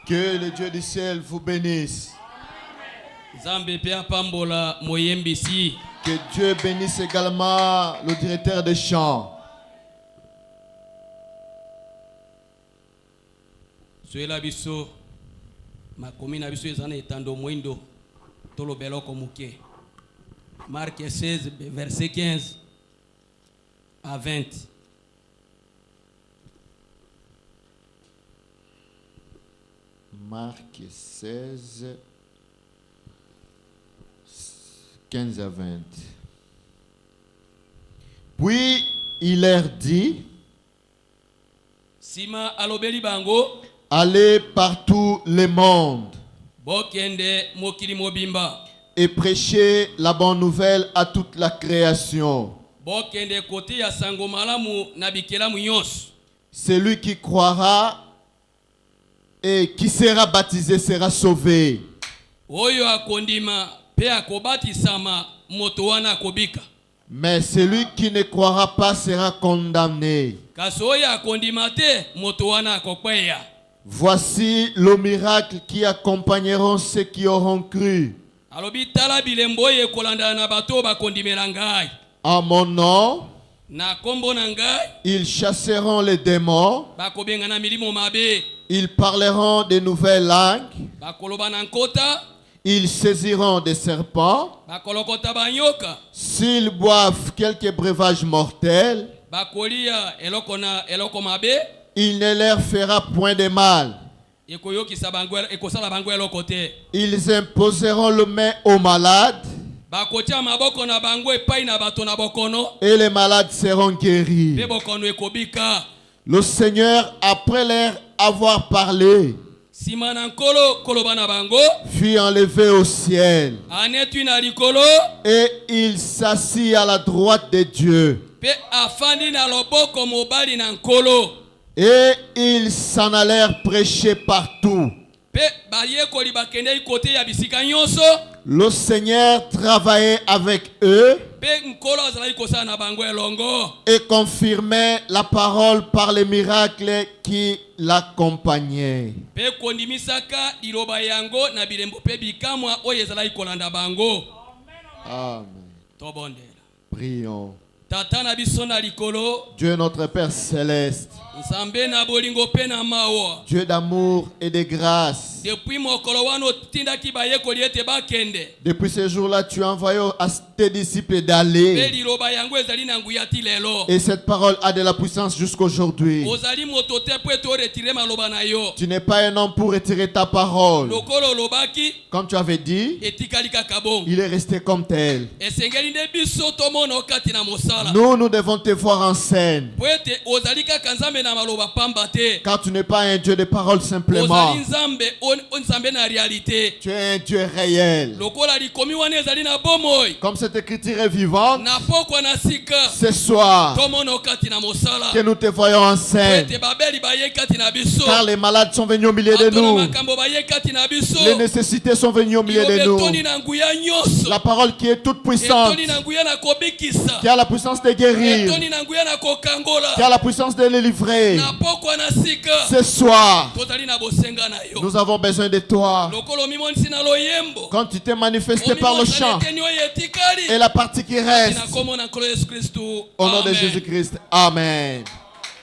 Que le Dieu du ciel vous bénisse. Que Dieu bénisse également le directeur des chants. Marc 16, verset 15 à 20. Marc 16, 15 à 20. Puis il leur dit, Sima alobeli bango, allez par tout le monde bokende mokili mobimba. et prêchez la bonne nouvelle à toute la création. Bokende kote ya sango malamu na bikelamu nyos. Celui qui croira et qui sera baptisé sera sauvé. Oyo akondima pe akobatisama moto wana akobika. Mais celui qui ne croira pas sera condamné. Kasi oyo akondima te moto wana akokweya. Voici le miracle qui accompagneront ceux qui auront cru. Alobi tala bilembo ye kolanda na bato bakondimela ngai. En mon nom, Na kombo na ngai ils chasseront les démons. bakobenga na milimo mabe. Ils parleront de nouvelles langues. Bakoloba na nkota, Ils saisiront des serpents. bakolokota banyoka, S'ils boivent quelques breuvages mortels, bakolia eloko mabe, il ne leur fera point de mal. ekoyokisa bango ekosala bango eloko te. Ils imposeront le main aux malades Bakotia maboko na bango epai na bato na bokono, et les malades seront guéris. pe bokono ekobika. Le Seigneur, après leur avoir parlé, Sima na nkolo koloba na bango, fut enlevé au ciel anetui na likolo, et il s'assit à la droite de Dieu. pe afandi na loboko mobali na nkolo. Et ils s'en allèrent prêcher partout. Pe bayekoli bakendei kote ya bisika nyonso, Le Seigneur travaillait avec eux pe nkolo azalaki kosala na bango elongo. et confirmait la parole par les miracles qui l'accompagnaient. Pe kondimisaka liloba yango na bilembo pe bikamwa oyo ezalaki kolanda bango. Amen. Tobondela. Prions. Tata na biso na likolo, Dieu notre Père céleste, nzambe na bolingo pe na mawa. Dieu d'amour et de grâce. Depuis mokolo wana otindaki bayekoli ete bakende. Depuis ce jour-là, tu as envoyé à tes disciples Pe d'aller. liloba yango ezali na nguya ti lelo. Et cette parole a de la puissance jusqu'aujourd'hui. Ozali moto te po ete oretire maloba na yo. Tu n'es pas un homme pour retirer ta parole. Lokolo olobaki, Comme tu avais dit, etikali kaka bongo. il est resté comme tel. Esengeli nde biso tomona okati na mosala. Nous devons te voir en scène. Po ete ozali kaka nzambe na maloba pamba te. Car tu n'es pas un Dieu de parole simplement. Ozali nzambe nzambe na réalité. Tu es un Dieu réel. Lokola likomi wana ezali na bomoi. Comme cette écriture est vivante, Na pokwa na sika. ce soir, Tomona okati na mosala. que nous te voyons en Po scène. ete babeli baye kati na biso. Car les malades sont venus au milieu de Bato na nous. makambo baye kati na biso. Les nécessités sont venues au milieu de Yobe nous. toni na nguya nyonso. La parole qui est toute puissante, Etoni na nguya na kobikisa. qui a la puissance de guérir, Etoni na nguya na kokangola. qui a la puissance de les livrer. Na pokwa na sika. Ce soir, Tozali na bosenga na yo. nous avons besoin de toi. Lokolo mimonisi na loyembo. Quand tu t'es manifesté par le chant et la partie qui reste, au nom de Jésus-Christ, Amen.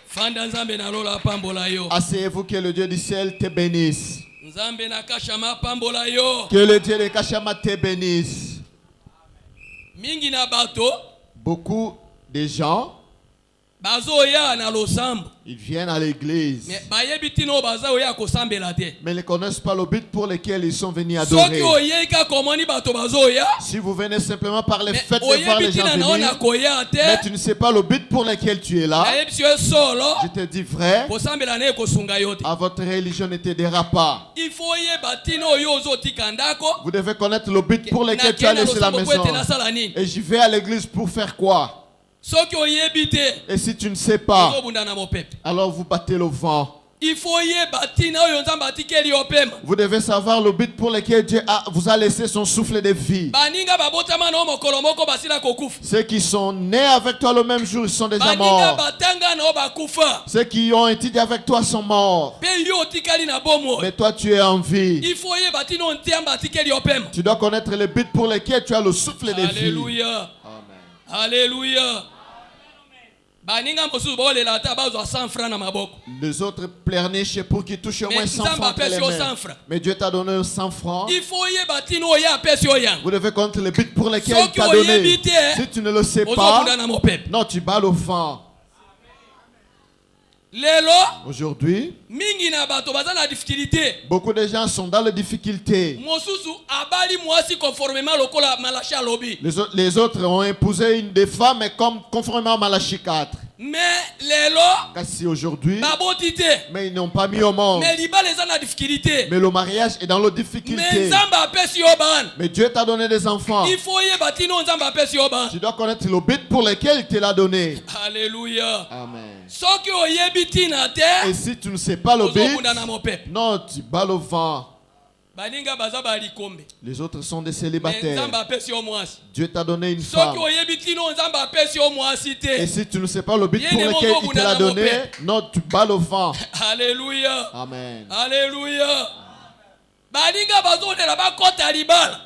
Fanda nzambe na lola pambola yo. Asseyez-vous, que le Dieu du ciel te bénisse. Nzambe na kashama pambola yo. Que le Dieu de Kachama te bénisse. Mingi na bato Beaucoup de gens, bazo ya na losambo. ils viennent à l'église, Mais bayebi tino bazo ya kosambela te. mais ils ne connaissent pas le but pour lequel ils sont venus Soki adorer. oyeka komoni bato bazo ya. Si vous venez simplement par le Mais fait de voir les oyebi gens tina na venir, ona koya mais te. tu ne sais pas le but pour lequel tu es là, Ayebi sio solo. je te dis, frère, Kosambela na kosunga yo te. à votre religion ne t'aidera pas. Il faut yeba tino yo ozotika ndako. Vous devez connaître le but pour lequel tu as laissé la maison. Et j'y vais à l'église pour faire quoi? Soki oyebi te. Et si tu ne sais pas, Ozobunda na mopepe. alors vous battez le vent. Vous devez savoir le but pour lequel Dieu vous a laissé son souffle de vie. Ceux qui sont nés avec toi le même jour, ils sont déjà morts. Ceux qui ont étudié avec toi sont morts. Mais toi, tu es en vie. Tu dois connaître le but pour lequel tu as le souffle de vie. Alléluia. Amen. Alléluia. Les autres pleurnichent pour qu'ils touchent au moins 100 francs entre les mains. Mais Dieu t'a donné 100 francs. Vous devez connaître le but pour lequel il t'a donné. Si tu ne le sais pas, non, tu bats le vent. Aujourd'hui, beaucoup de gens sont dans les difficultés. Les autres ont épousé une des femmes conformément à Malachie 4. Kasi aujourd'hui, mais ils n'ont pas mis au monde. Mais le mariage est dans la difficulté. Mais Dieu t'a donné des enfants. Tu dois connaître le but pour lequel il te l'a donné. Alléluia. Amen. Et si tu ne sais pas le but, non, tu bats le vent. Les autres sont des célibataires. Dieu t'a donné une femme. Et si tu ne sais pas le but pour lequel il te l'a donné, non, tu bats le vent. Alléluia. Amen. Alléluia.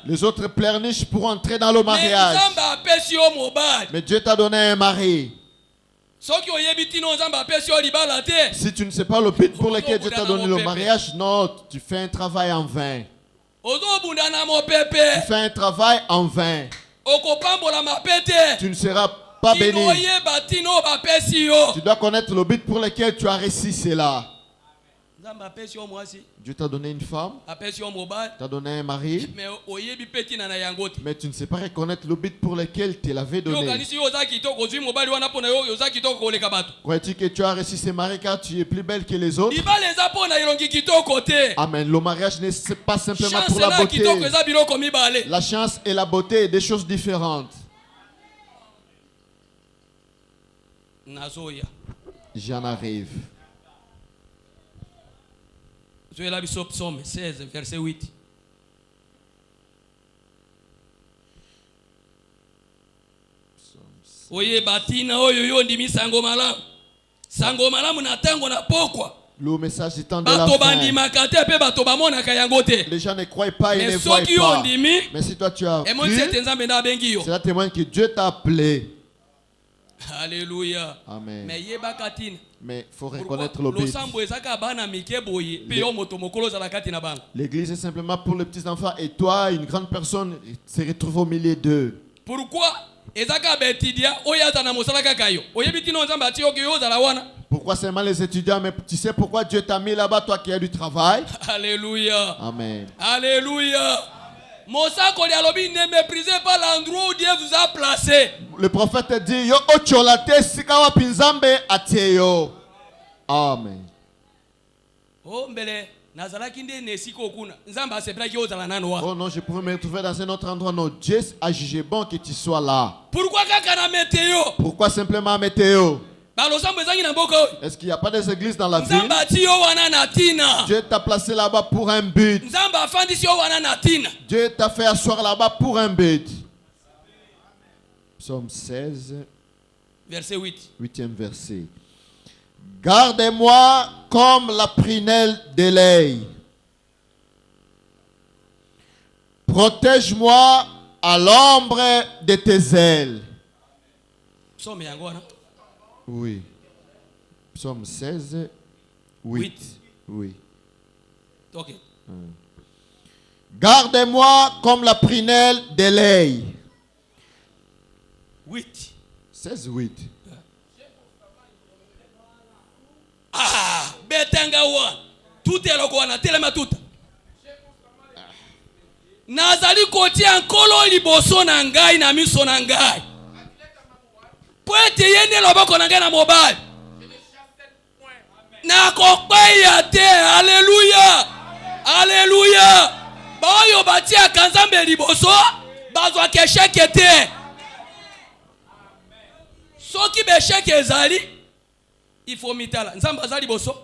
Les autres pleurnichent pour entrer dans le mariage. Mais Dieu t'a donné un mari. Si tu ne sais pas le but pour lequel Dieu t'a donné le mariage, non, tu fais un travail en vain. Tu fais un travail en vain. Tu ne seras pas béni. Tu dois connaître le but pour lequel tu as réussi cela. Dieu t'a donné une femme, t'a donné un mari, mais tu ne sais pas reconnaître le but pour lequel tu l'avais donné. Crois-tu que tu as réussi ce mari car tu es plus belle que les autres? Amen. Le mariage n'est pas simplement pour la beauté. La chance et la beauté sont des choses différentes. J'en arrive. Psaume 16, verset 8. Oye batina oyo yo ndimi sango malamu. Sango malamu na tango na pokwa. Le message étant de la fin. Les gens ne croient pas et ne voient pas. Mais si toi tu as cru, cela témoigne que Dieu t'a appelé. Alléluia. Amen. Mais il faut reconnaître le but. L'église est simplement pour les petits enfants et toi, une grande personne, se retrouve au milieu d'eux. Pourquoi? Pourquoi seulement les étudiants? Mais tu sais pourquoi Dieu t'a mis là-bas, toi qui as du travail? Alléluia. Amen. Alléluia. Ne méprisez pas l'endroit où Dieu vous a placé. Le prophète dit, yo ocholate sikawa pinzambe ateyo. Amen. Oh mbele nazalaki nde nesiko kuna. Nzamba asepelaki ozala nano wa. Oh non, je pouvais me retrouver dans un autre endroit. Non, Dieu a jugé bon que tu sois là. Pourquoi kaka na météo? Pourquoi simplement météo? Est-ce qu'il n'y a pas des églises dans la ville? Dieu t'a placé là-bas pour un but. Dieu t'a fait asseoir là-bas pour un but. Psaume 16, verset 8. 8e verset. Garde-moi comme la prunelle de l'œil. Protège-moi à l'ombre de tes ailes. Psaume Oui. Psaume 16, 8. Oui. Ok. Garde-moi comme la prunelle de l'œil. 8. 16, 8. Ah, betanga wa. Tout est le quoi, telema tout. Nazali kotia nkolo liboso na ngai na miso na ngai. Poete yene loboko na ngai na mobile. Na kokweya te. Alléluia. Alléluia. Bayo batia kanzambe liboso bazwa kesheke te. Soki besheke ezali il faut mitala. Nzamba azali liboso.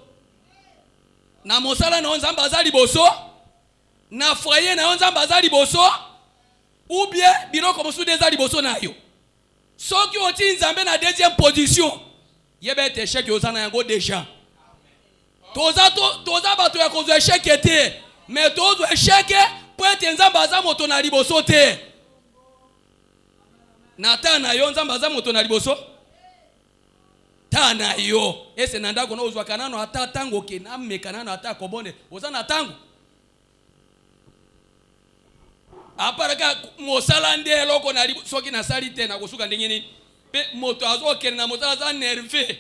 na mosala na nzambe azali boso, na foyer na nzambe azali boso, ou bien biloko mosusu ezali boso na yo. Soki oti nzambe na deuxième position, yebe te échec ozana yango déjà. Toza bato ya kozwa échec te, mais tozo échec po ete nzambe aza moto na liboso te. Na ta na yo nzambe aza moto na liboso ta na yo. Ese na ndako na ozwa kanano ata tango ke na mekanano ata kobone oza na tango. Aparaka mosala nde loko na liboso soki na sali te na kosuka ndenge nini pe moto azo kene na mosala za nerveux.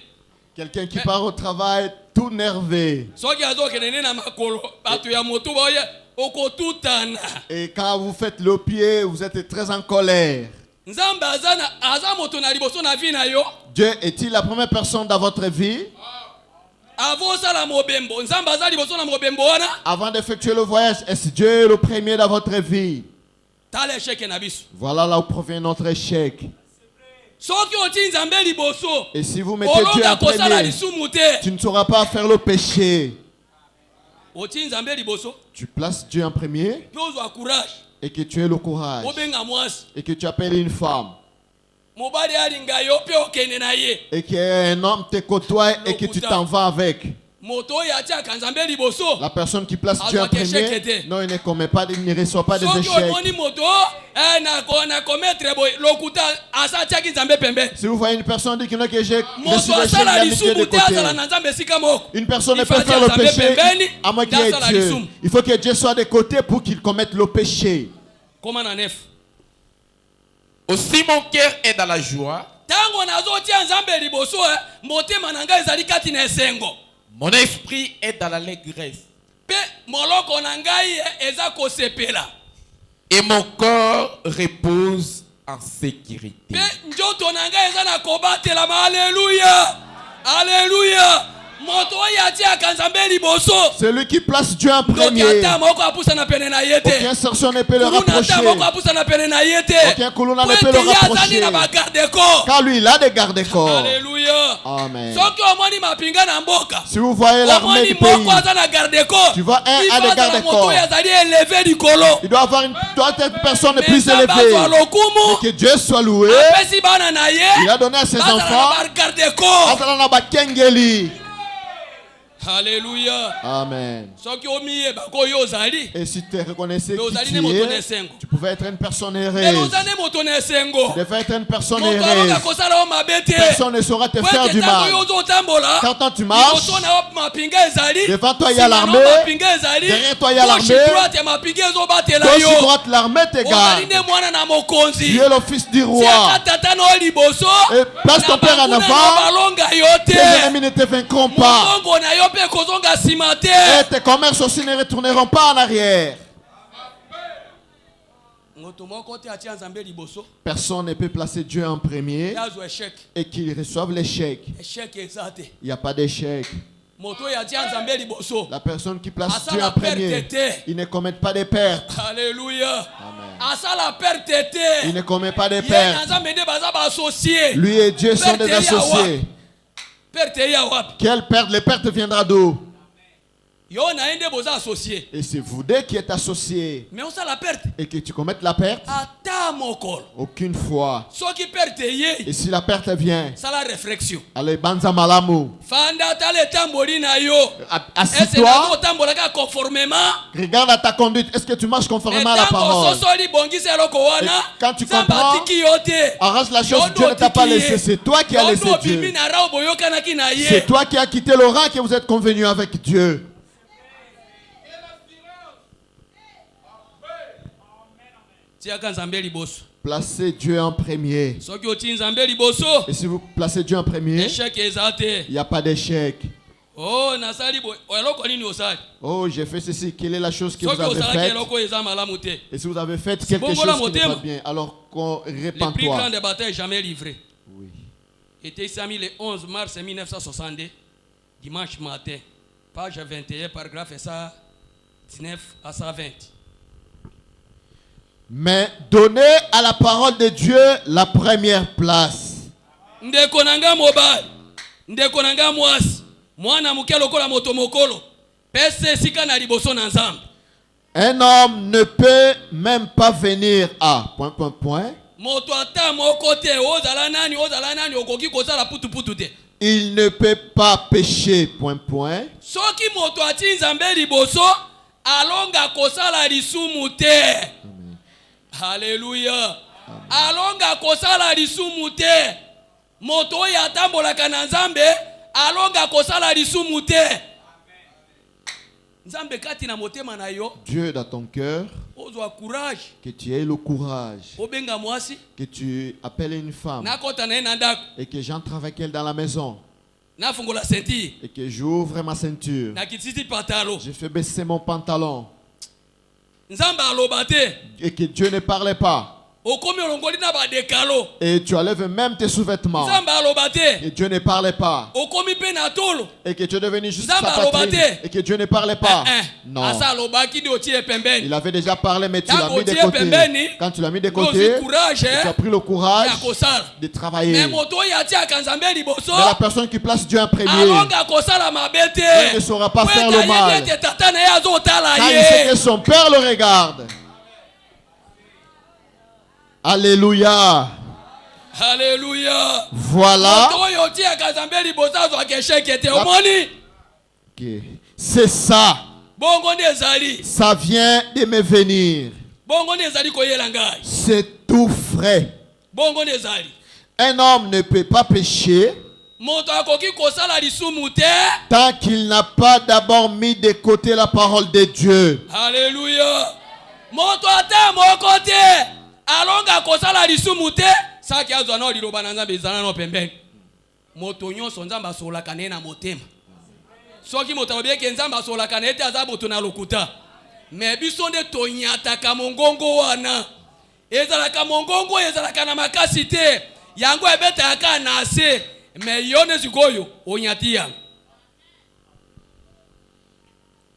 Quelqu'un qui part au travail tout nerveux. Soki azo kene na makolo bato ya moto boye okotutana. Et quand vous faites le pied, vous êtes très en colère. Nzambe aza moto na liboso na vie na yo. Dieu est-il la première personne dans votre vie? Avant d'effectuer le voyage, est-ce Dieu le premier dans votre vie? Voilà là où provient notre échec. Et si vous mettez Dieu en premier, tu ne sauras pas faire le péché. Tu places Dieu en premier et que tu aies le courage et que tu appelles une femme et qu'un homme te côtoie et que tu t'en vas avec. La personne qui place Dieu en premier, non, il ne commet pas, il ne reçoit pas des échecs. Si vous voyez une personne qui dit que j'ai reçu l'échec, de côté. Une personne ne peut faire le péché à moins qu'il y ait Dieu. Il faut que Dieu soit de côté pour qu'il commette le péché. Aussi mon cœur est dans la joie. Mon esprit est dans l'allégresse. Et mon corps repose en sécurité. Alléluia. Alléluia. Celui qui place Dieu en premier, aucun sorcier ne peut le rapprocher, aucun couloir ne peut le rapprocher, car lui il a des gardes-corps. Alléluia. Amen. Si vous voyez l'armée du pays, tu vois un des gardes-corps, il doit être une personne plus élevée, et que Dieu soit loué. Il a donné à ses enfants Alléluia. Amen. Et si tu reconnaissais qui tu es, tu pouvais être une personne heureuse. Tu devais être une personne heureuse. Personne ne saura te faire du mal. Quand tu marches, devant toi il y a l'armée, derrière toi il y a l'armée, gauche droite l'armée te garde. Tu es le fils du roi. Et place ton père en avant, tes ennemis ne te vaincront pas. Et tes commerces aussi ne retourneront pas en arrière. Personne ne peut placer Dieu en premier et qu'il reçoive l'échec. Il n'y a pas d'échec. La personne qui place Dieu en premier, il ne commet pas de pertes. Alléluia. Amen. Il ne commet pas de pertes. Lui et Dieu sont des associés. Quelle perte? Les pertes viendront d'où? Et c'est vous deux qui êtes associés. Et que tu commettes la perte? Aucune fois. Et si la perte vient, allez, banza malamu. Assis-toi. Regarde à ta conduite. Est-ce que tu marches conformément à la parole? Et quand tu comprends, arrange la chose. Dieu ne t'a pas laissé. C'est toi qui as laissé Dieu. C'est toi qui as quitté le rang que vous êtes convenu avec Dieu. Placez Dieu en premier. Et si vous placez Dieu en premier, il n'y a pas d'échec. Oh, j'ai fait ceci. Quelle est la chose que vous avez faite? Et si vous avez fait quelque chose qui n'est pas bien, alors répands-toi. Le plus grand des batailles jamais livré. Oui. Était ici le 11 mars 1962, dimanche matin, page 21, paragraphe 19 à 120. Mais donnez à la parole de Dieu la première place. Ndekonanga mobile, ndekonanga mwasi, mwana muke lokola moto mokolo, Un homme ne peut même pas venir à ... Il ne peut pas pécher ... Alléluia. Alonga kosala lisumu te. Moto ya tambola kana nzambe alonga kosala lisumu te. Nzambe kati na motema na yo. Dieu dans ton cœur. Ozwa courage. Que tu aies le courage. Obenga mwasi. Que tu appelles une femme. Nakota na ina ndako. Et que j'entre avec elle dans la maison. Nafungola ceinture. Et que j'ouvre ma ceinture. Nakititi pantalon. Je fais baisser mon pantalon. Nzambe alobate. Et que Dieu ne parlait pas. Et tu enlèves même tes sous-vêtements. Et Dieu ne parlait pas. Et que tu es devenu juste sa poitrine. Et que Dieu ne parlait pas. Non. Il avait déjà parlé, mais tu l'as mis de côté. Quand tu l'as mis de côté, tu as pris le courage de travailler. Mais la personne qui place Dieu en premier, elle ne saura pas faire le mal. Car il sait que son père le regarde. Alléluia. Alléluia. Voilà. Okay. C'est ça. Ça vient de me venir. C'est tout frais. Un homme ne peut pas pécher tant qu'il n'a pas d'abord mis de côté la parole de Dieu. Alléluia. Alonga kosala lisumu te saki azwa na liloba na nzambe ezana no pembeni moto nyonso nzambe asolaka ne na motema soki moto obieke nzambe asolaka ne ete aza boto na lokuta me biso nde tonyataka mongongo wana ezalaka mongongo ezalaka na makasi te yango ebetaka na se me yone sikoyo onyati yango.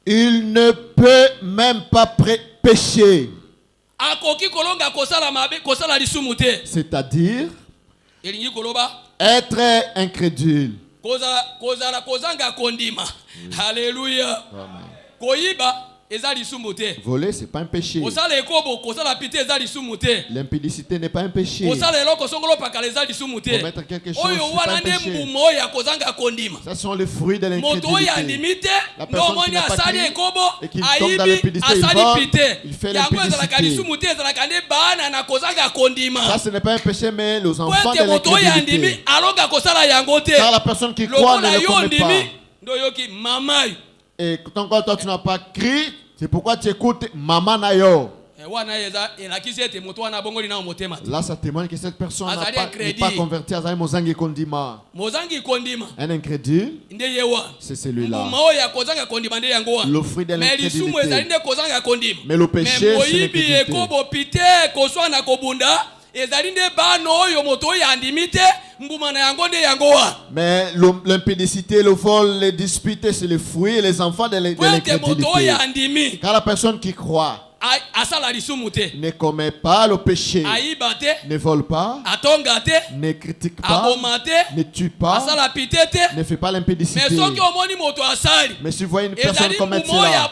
Il ne peut même pas pécher. C'est-à-dire être incrédule. Alléluia. Voler, c'est pas un péché. L'impudicité n'est pas un péché. Commettre quelque chose, c'est pas un péché. Ça sont les fruits de l'incrédulité. La personne qui n'a pas crié et qui tombe dans l'impudicité, il fait l'impudicité. Ça, ce n'est pas un péché, mais les enfants de l'incrédulité. Car la personne qui croit ne le commet pas. Et quand toi tu n'as pas crié, c'est pourquoi tu écoutes maman nayo. Là ça témoigne que cette personne n'est pas convertie à Mozangi Kondima. Un incrédule, c'est celui-là. Le fruit de l'incrédulité. Mais le péché, c'est l'incrédulité. Mais l'impudicité, le vol, les disputes, c'est les fruits et les enfants de l'incrédulité. Car la personne qui croit ne commet pas le péché, ne vole pas, ne critique pas, ne tue pas, ne fait pas l'impudicité. Mais si vous voyez une personne commettre cela,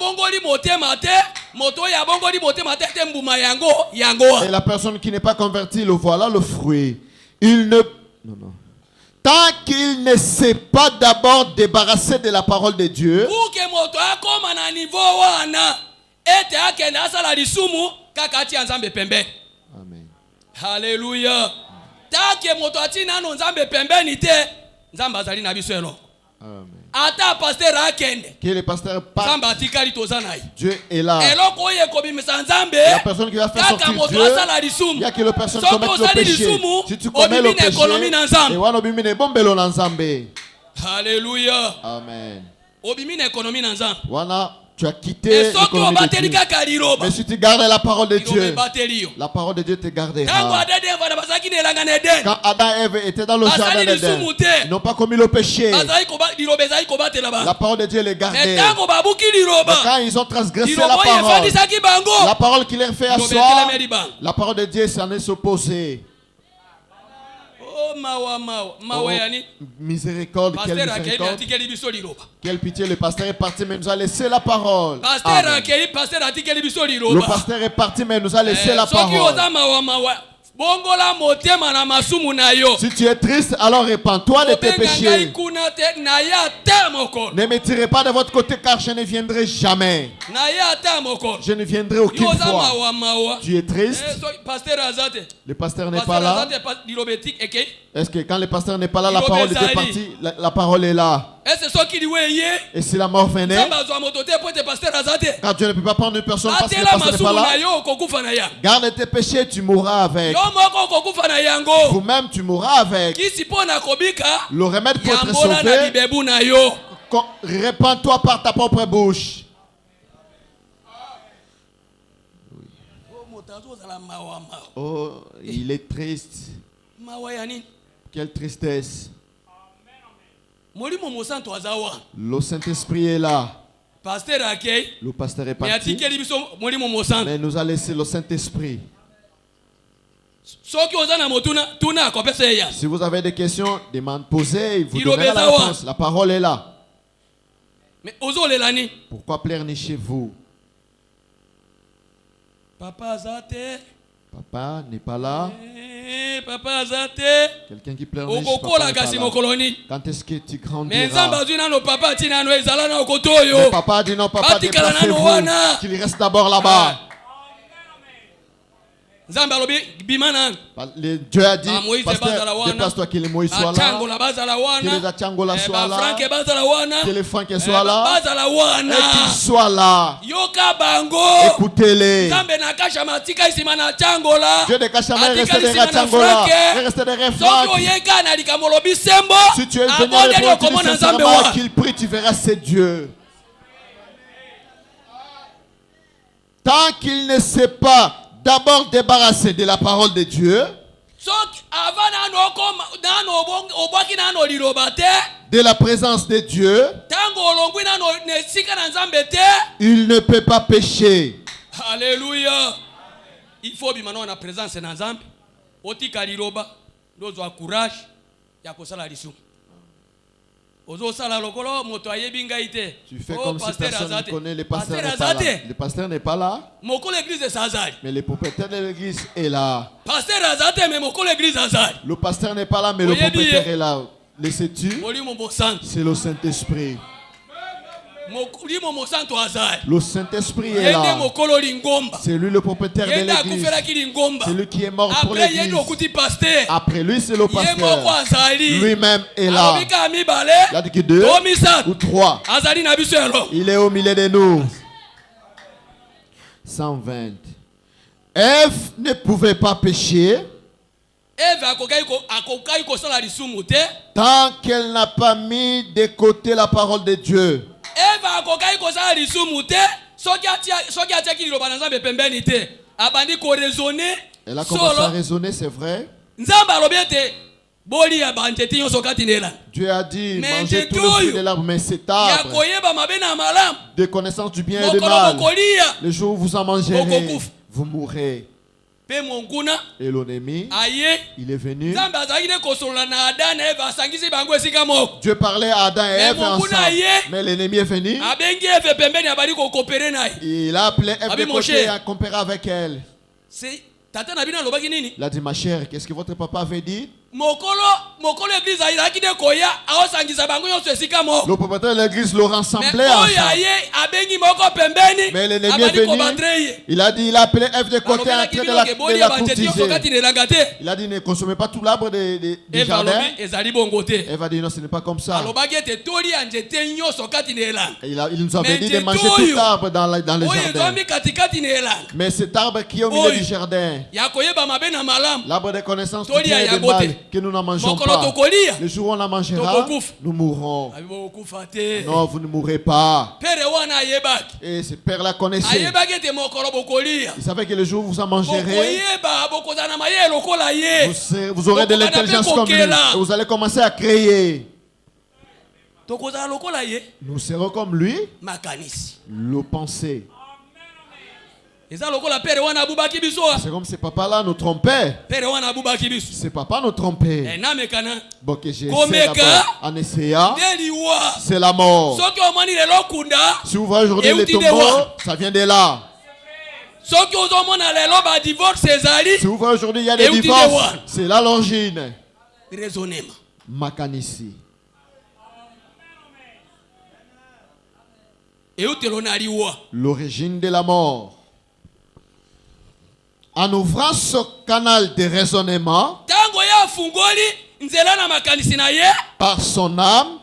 et la personne qui n'est pas convertie, le voilà le fruit. Il ne... Non. Tant qu'il ne s'est pas d'abord débarrassé de la parole de Dieu, amen. Alléluia. Amen. Ata pasteur akende. Que le pasteur parle. Dieu est là. La personne qui va faire sortir Dieu, il y a que la personne commet le péché. Si tu commets le péché, alléluia. Amen. Voilà. Tu as quitté l'économie de Dieu. Mais si tu gardes la parole de Dieu, la parole de Dieu te gardera. Quand Adam et Ève étaient dans le jardin d'Éden, ils n'ont pas commis le péché. La parole de Dieu les gardait. Mais quand ils ont transgressé la parole qui leur fait asseoir, la parole de Dieu s'en est opposée. miséricorde, quelle miséricorde. Quelle pitié, le pasteur est parti mais nous a laissé la parole. Le pasteur est parti mais nous a laissé la parole. Si tu es triste, alors répands-toi de tes péchés. Ne me tirez pas de votre côté car je ne viendrai jamais. Je ne viendrai aucune fois. Tu es triste. Le pasteur n'est pas là. Est-ce que quand le pasteur n'est pas là, la parole était partie? La parole est là. Et si la mort venait, car Dieu ne peut pas prendre une personne parce que le pasteur n'est pas là. Garde tes péchés, tu mourras avec. Vous-même, tu mourras avec. Le remède pour te sauver, répands-toi par ta propre bouche. Oh, il est triste. Quelle tristesse. Le Saint-Esprit est là. Le pasteur est parti. Mais nous a laissé le Saint-Esprit. Si vous avez des questions, posez, vous donnerez la réponse. La parole est là. Pourquoi pleurnichez vous? Papa n'est pas là. Quelqu'un qui pleurniche, papa n'est pas là. Quand est-ce que tu grandiras? Le papa dit non, papa, déplacez-vous. Qu'il reste d'abord là-bas. Dieu a dit, pasteur, déplace-toi, que les Moïse soient là, que les Achangola soient là, que les Franck soient là, et qu'ils soient là. Écoutez-les. Dieu de Kachama est resté derrière Achangola, est resté derrière Franck. Si tu es venu pour dire sincèrement qu'il prie, tu verras c'est Dieu. Tant qu'il ne sait pas d'abord débarrasser de la parole de Dieu, de la présence de Dieu, il ne peut pas pécher. Alléluia. Il faut bien la présence de Nzambe. Otika liroba, dozo a courage ya kosala lisu. Tu fais comme si personne ne connaît, le pasteur n'est pas là. Le pasteur n'est pas là. Mais le propriétaire de l'église est là. Le pasteur n'est pas là, mais le propriétaire est là. Le sais-tu? C'est le Saint-Esprit. Le Saint-Esprit est là. C'est lui le propriétaire de l'église. C'est lui qui est mort pour l'église. Après lui, c'est le pasteur. Lui-même est là. Il a dit que 2 ou 3. Il est au milieu de nous. 120. Ève ne pouvait pas pécher tant qu'elle n'a pas mis de côté la parole de Dieu. Elle a commencé à raisonner, c'est vrai. Dieu a dit, mangez tout le fruit de l'arbre, mais cet arbre de connaissance du bien et du mal, le jour où vous en mangerez, vous mourrez. Et l'ennemi, il est venu. Dieu parlait à Adam et Ève ensemble. Mais l'ennemi est venu. Il a appelé Ève de côté et a comparé avec elle. Il a dit, ma chère, qu'est-ce que votre papa avait dit? Le propriétaire de l'église le rassemblait ensemble. Mais l'ennemi est venu. Il a dit, il a appelé Ève de côté en train de la courtiser. Il a dit, ne consommez pas tout l'arbre du jardin. Ève a dit, non, ce n'est pas comme ça. Il nous avait dit de manger tout l'arbre dans le jardin. Mais cet arbre qui est au milieu du jardin, l'arbre de connaissance du bien et du mal, que nous n'en mangeons pas. Le jour où on la mangera, nous mourrons. Non, vous ne mourrez pas. Et ce père la connaissait. Il savait que le jour où vous en mangerez, vous aurez de l'intelligence comme lui. Et vous allez commencer à créer. Nous serons comme lui. Le penser. C'est comme si papa là nous trompait. Si papa nous trompait. Bon, que j'ai essayé d'abord en essayant. C'est la mort. Si vous voyez aujourd'hui les tombeaux, ça vient de là. Si vous voyez aujourd'hui il y a des divorces, c'est là l'origine. Makanisi. L'origine de la mort. En ouvrant ce canal de raisonnement par son âme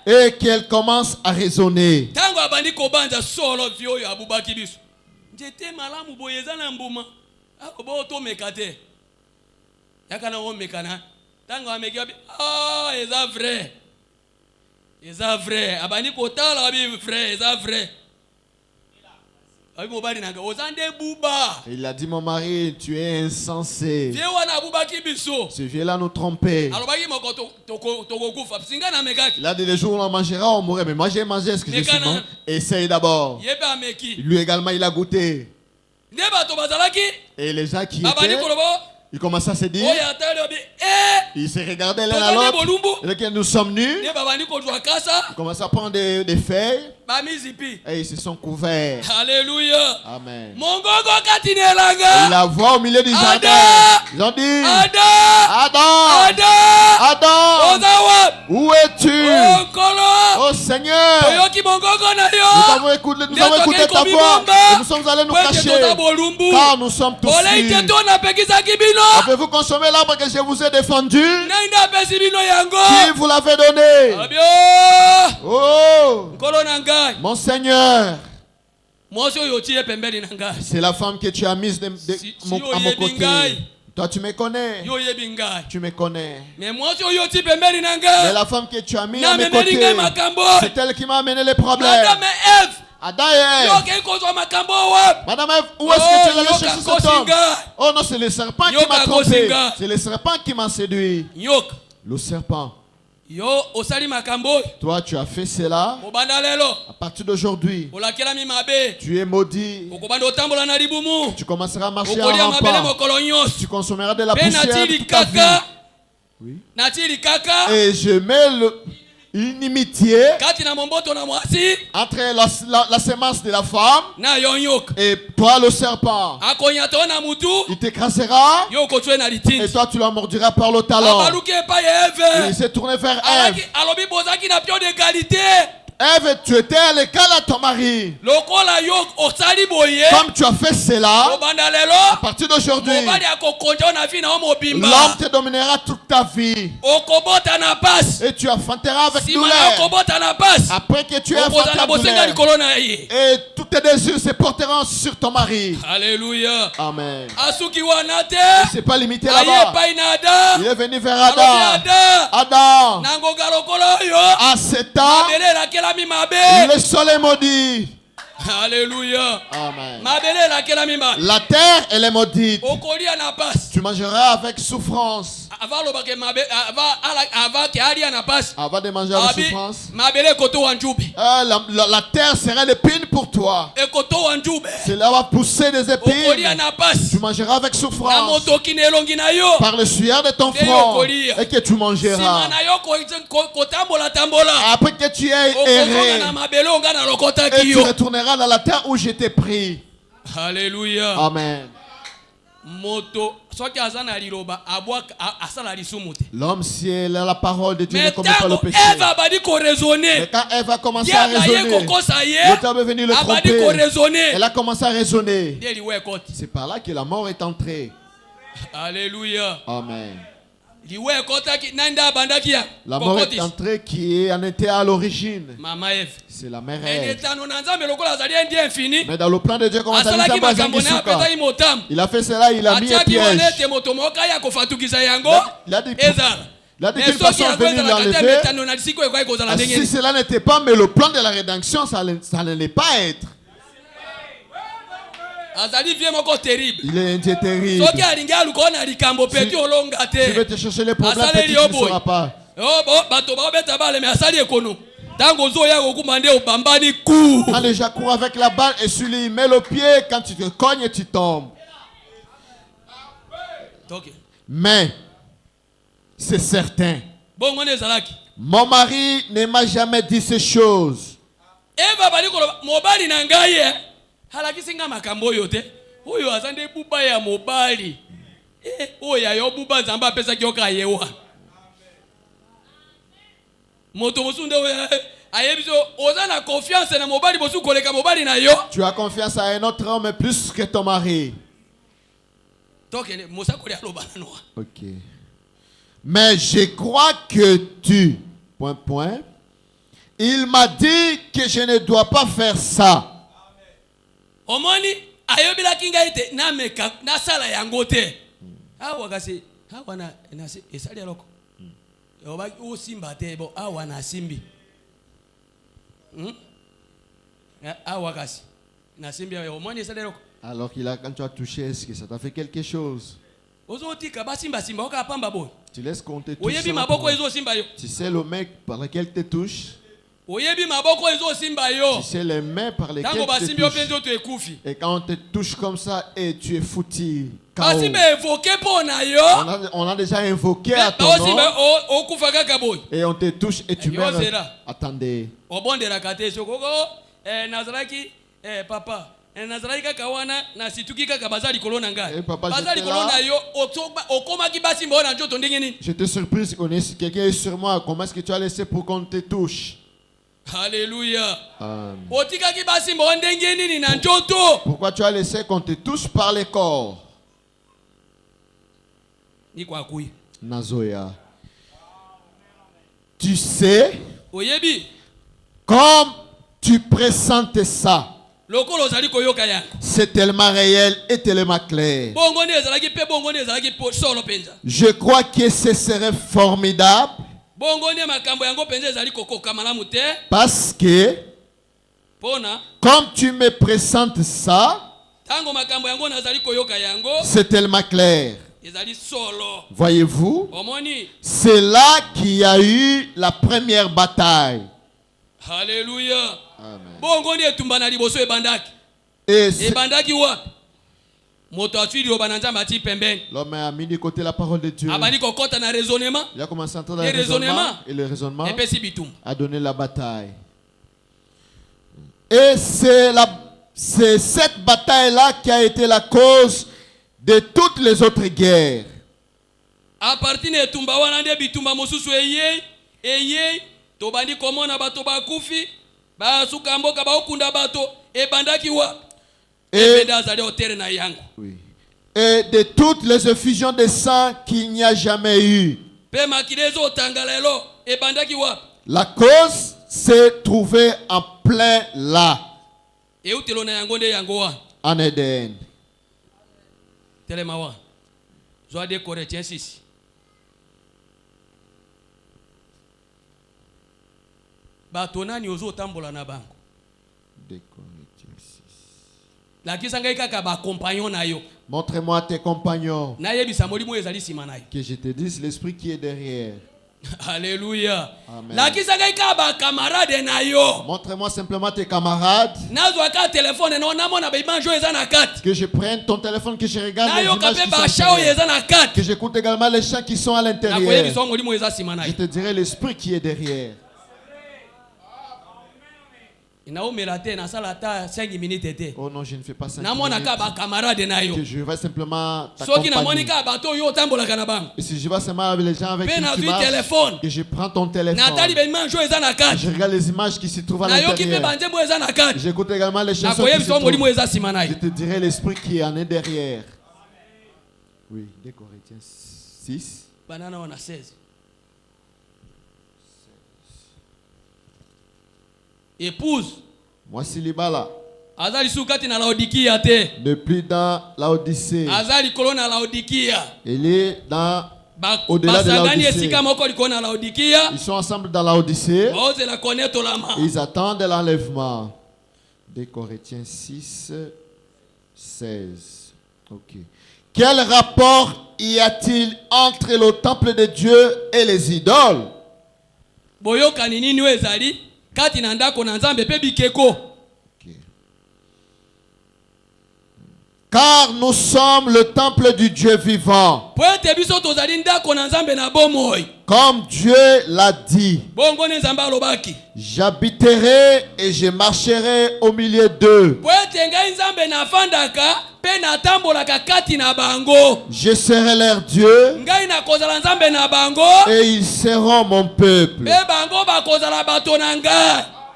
et qu'elle commence à raisonner. Il a dit, mon mari, tu es insensé. Ce vieux-là nous trompait. Il a dit, les jours où on mangera, on mourrait. Mais moi, j'ai mangé exclusivement. Essaye d'abord. Lui également, il a goûté. Et les gens qui étaient, ils commençaient à se dire, ils se regardaient l'un à l'autre. Et nous sommes nus. Ils commençent à prendre des feuilles. Et ils se sont couverts. Alléluia. Amen. Et la voix au milieu du jardin. Ils ont dit, Adam, où es-tu? Oh Seigneur, nous avons écouté ta voix et nous sommes allés nous cacher car nous sommes tous nus. Avez-vous consommé l'arbre que je vous ai défendu? Qui vous l'avait donné? Oh, mon Seigneur, c'est la femme que tu as mise à mon côté. Toi, tu me connais. Tu me connais. Mais la femme que tu as mise à mes côtés, c'est elle qui m'a amené les problèmes. Adam et Ève. Madame Ève, où est-ce que tu es allé chercher cet homme? Oh non, c'est le serpent qui m'a trompé. C'est le serpent qui m'a séduit. Le serpent. Toi, tu as fait cela. À partir d'aujourd'hui, tu es maudit. Tu commenceras à marcher en rampant. Tu consommeras de la poussière toute ta vie. Oui. Et je mets une inimitié entre la semence de la femme et toi le serpent. Il t'écrasera et toi tu la mordiras par le talon. Et il s'est tourné vers Ève. Ève, tu étais à l'écart à ton mari. Comme tu as fait cela, à partir d'aujourd'hui, l'homme te dominera toute ta vie. Et tu enfanteras avec douleur. Après que tu aies enfanté la douleur, et tous tes désirs se porteront sur ton mari. Alléluia. Amen. Il s'est pas limité là-bas. Il est venu vers Adam. Adam, à 7 ans, le sol est maudit. Alléluia. Amen. La terre, elle est maudite. Tu mangeras avec souffrance. Avant de manger avec souffrance, la terre sera l'épine pour toi. Cela va pousser des épines. Tu mangeras avec souffrance. Par le sueur de ton front. Et que tu mangeras. Après que tu aies erré. Et tu retourneras dans la terre où je t'ai pris. Alléluia. Amen. L'homme, si elle a la parole de Dieu, ne commet pas le péché. Mais quand Ève a commencé à raisonner, le diable est venu le tromper. Elle a commencé à raisonner. C'est par là que la mort est entrée. Alléluia. Amen. La mort est entrée qui en était à l'origine. C'est la mère Ève. Mais dans le plan de Dieu, comment ça il a fait cela, il a mis un piège. Il a dit qu'une personne est venue l'enlever. Si cela n'était pas, mais le plan de la rédemption, ça n'allait pas être. Il est un Dieu terrible. Si tu veux te chercher les problèmes, tu ne sauras pas. Quand déjà court avec la balle et sur lui met le pied, quand tu te cognes, tu tombes. Mais c'est certain. Mon mari ne m'a jamais dit ces choses. Tu as confiance à un autre homme plus que ton mari. Ok. Mais je crois que tu... Il m'a dit que je ne dois pas faire ça. Alors quand tu as touché, est-ce que ça t'a fait quelque chose? Tu laisses compter tout ça. Tu sais le mec par lequel tu touches. Tu sais les mains par lesquelles tu touches. Et quand on te touche comme ça et tu es foutu. On a déjà invoqué à ton nom. Et on te touche et tu meurs. Attendez. Papa. J'étais surpris qu'on ait quelqu'un est sur moi. Comment est-ce que tu as laissé pour qu'on te touche? Alléluia. Pourquoi tu as laissé qu'on te touche par les corps? Nazoya. Tu sais, comme tu pressentais ça, c'est tellement réel et tellement clair. Je crois que ce serait formidable. Parce que comme tu me présentes ça, c'est tellement clair. Voyez-vous, c'est là qu'il y a eu la première bataille. Alléluia. Amen. Et l'homme a mis de côté la parole de Dieu. Il a commencé à entendre le raisonnement. Et le raisonnement a donné la bataille. Et c'est cette bataille-là qui a été la cause de toutes les autres guerres. À partir de Tumba Wanande Bitumba Mosusu Tobandi komona bato bakufi ba sukamboka ba okunda bato e bandaki wa et de toutes les effusions de sang qu'il n'y a jamais eu. La cause s'est trouvée en plein là. En Éden. Telemawa. Joie de Corinthiens 6. Batonani ozo tambola na bango. Montre-moi tes compagnons. Que je te dise l'esprit qui est derrière. Alléluia. Amen. Montre-moi simplement tes camarades. Que je prenne ton téléphone, que je regarde les images qui sont derrière. Que j'écoute également les chants qui sont à l'intérieur. Je te dirai l'esprit qui est derrière. Oh non, je ne fais pas 5 minutes. Que je vais simplement t'accompagner. Et si je vais seulement avec les gens avec qui tu marches, que je prends ton téléphone. Je regarde les images qui se trouvent à l'intérieur. J'écoute également les chansons qui se trouvent. Je te dirai l'esprit qui en est derrière. Oui, 2 Corinthiens 6. Épouse. Moi Silibala. Azali sukati na Laodikia te. Ne plus dans Laodicée. Azali kolona Laodikia. Il est dans au-delà de Laodicée. Ils sont ensemble dans Laodicée. Ils attendent l'enlèvement. 2 Corinthiens 6, 16. Ok. Quel rapport y a-t-il entre le temple de Dieu et les idoles? kati na ndako na nzambe pe bikeko. Car nous sommes le temple du Dieu vivant. Comme Dieu l'a dit. J'habiterai et je marcherai au milieu d'eux. Je serai leur Dieu. Et ils seront mon peuple.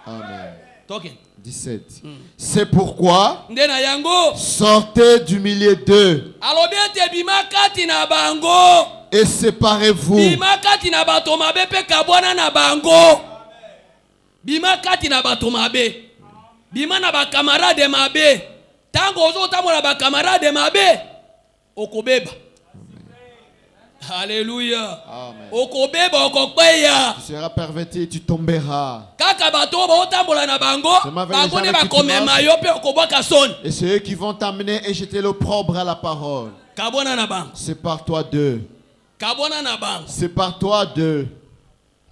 Amen. 17. C'est pourquoi sortez du milieu d'eux et séparez-vous. Alléluia. Amen. Tu seras perverti et tu tomberas. Et ceux qui vont t'amener et jeter l'opprobre à la parole. C'est par toi d'eux. C'est par toi d'eux.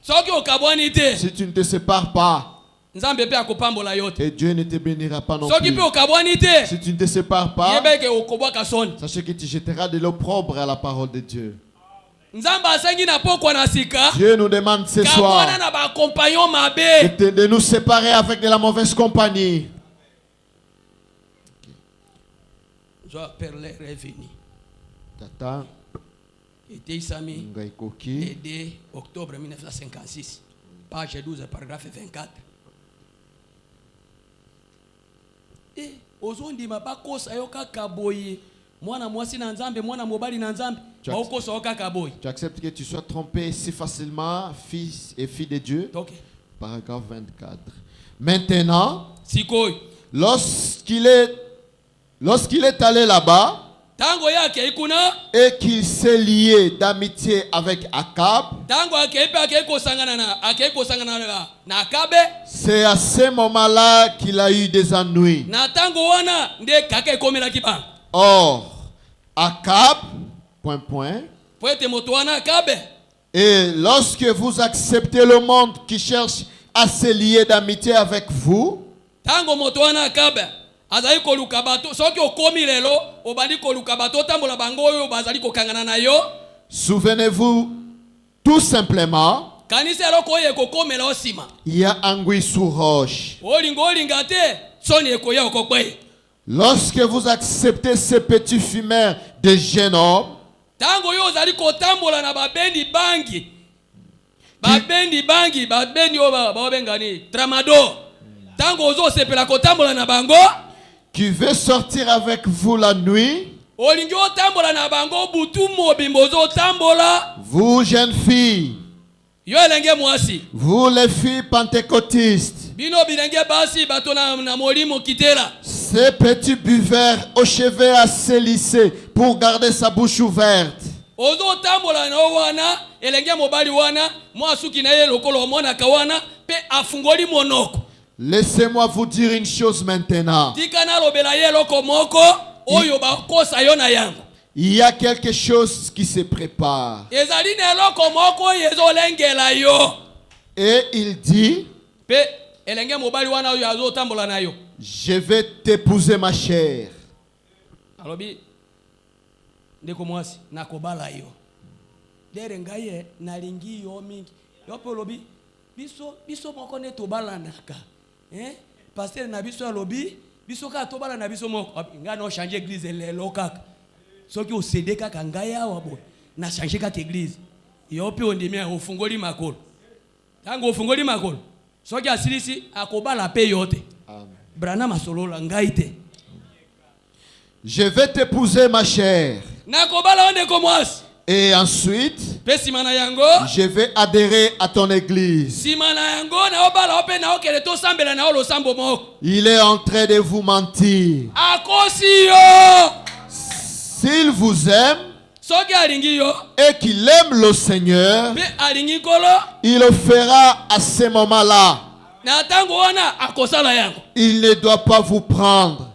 Si tu ne te sépares pas, et Dieu ne te bénira pas non plus. Si tu ne te sépares pas, sachez que tu jetteras de l'opprobre à la parole de Dieu. Dieu nous demande ce soir de nous séparer avec de la mauvaise compagnie. Tata Ngaikoki, 2 octobre 1956, page 12, paragraphe 24. Ozondima bakosa yo kaka boye. Tu acceptes que tu sois trompé si facilement, fils et fille de Dieu. Okay. Paragraphe 24. Maintenant, lorsqu'il est allé là-bas et qu'il s'est lié d'amitié avec Akab, c'est à ce moment-là qu'il a eu des ennuis. Or, Akab, et lorsque vous acceptez le monde qui cherche à se lier d'amitié avec vous, souvenez-vous tout simplement, il y a anguille sous roche. Lorsque vous acceptez ces petits fumeurs de jeunes hommes, qui veut sortir avec vous la nuit, vous jeunes filles, vous les filles pentecôtistes, ces petits buveurs aux cheveux assez lissés pour garder sa bouche ouverte, laissez-moi vous dire une chose maintenant. Il y a quelque chose qui se prépare. Et il dit, je vais t'épouser ma chère. Pasteur na biso alobi biso ka tobala na biso moko nga no changer église lelo kaka soki osede kaka ngaya wabo na changer kaka église yo pe ondimi ofungoli makolo tango ofungoli makolo soki asilisi akobala pe yote. Amen. Brana masolola ngaite. Je vais t'épouser ma chère. Nakobala onde komwasi. Et ensuite, je vais adhérer à ton église. Il est en train de vous mentir. S'il vous aime et qu'il aime le Seigneur, il le fera à ce moment-là. Il ne doit pas vous prendre.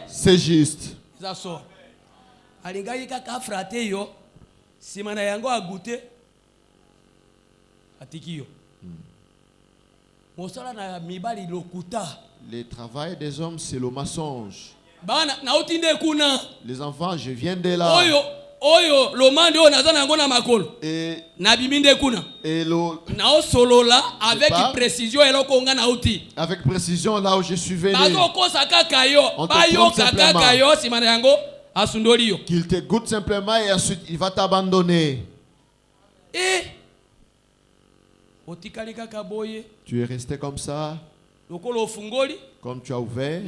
C'est juste. Alingai kaka frate yo simana yango agute atikio Le travail des hommes, c'est le mensonge. Les enfants, je viens de là. Avec précision avec précision là où je suis venu. On te trompe simplement. Qu'il te goûte simplement et ensuite il va t'abandonner. Tu es resté comme ça. Comme tu as ouvert.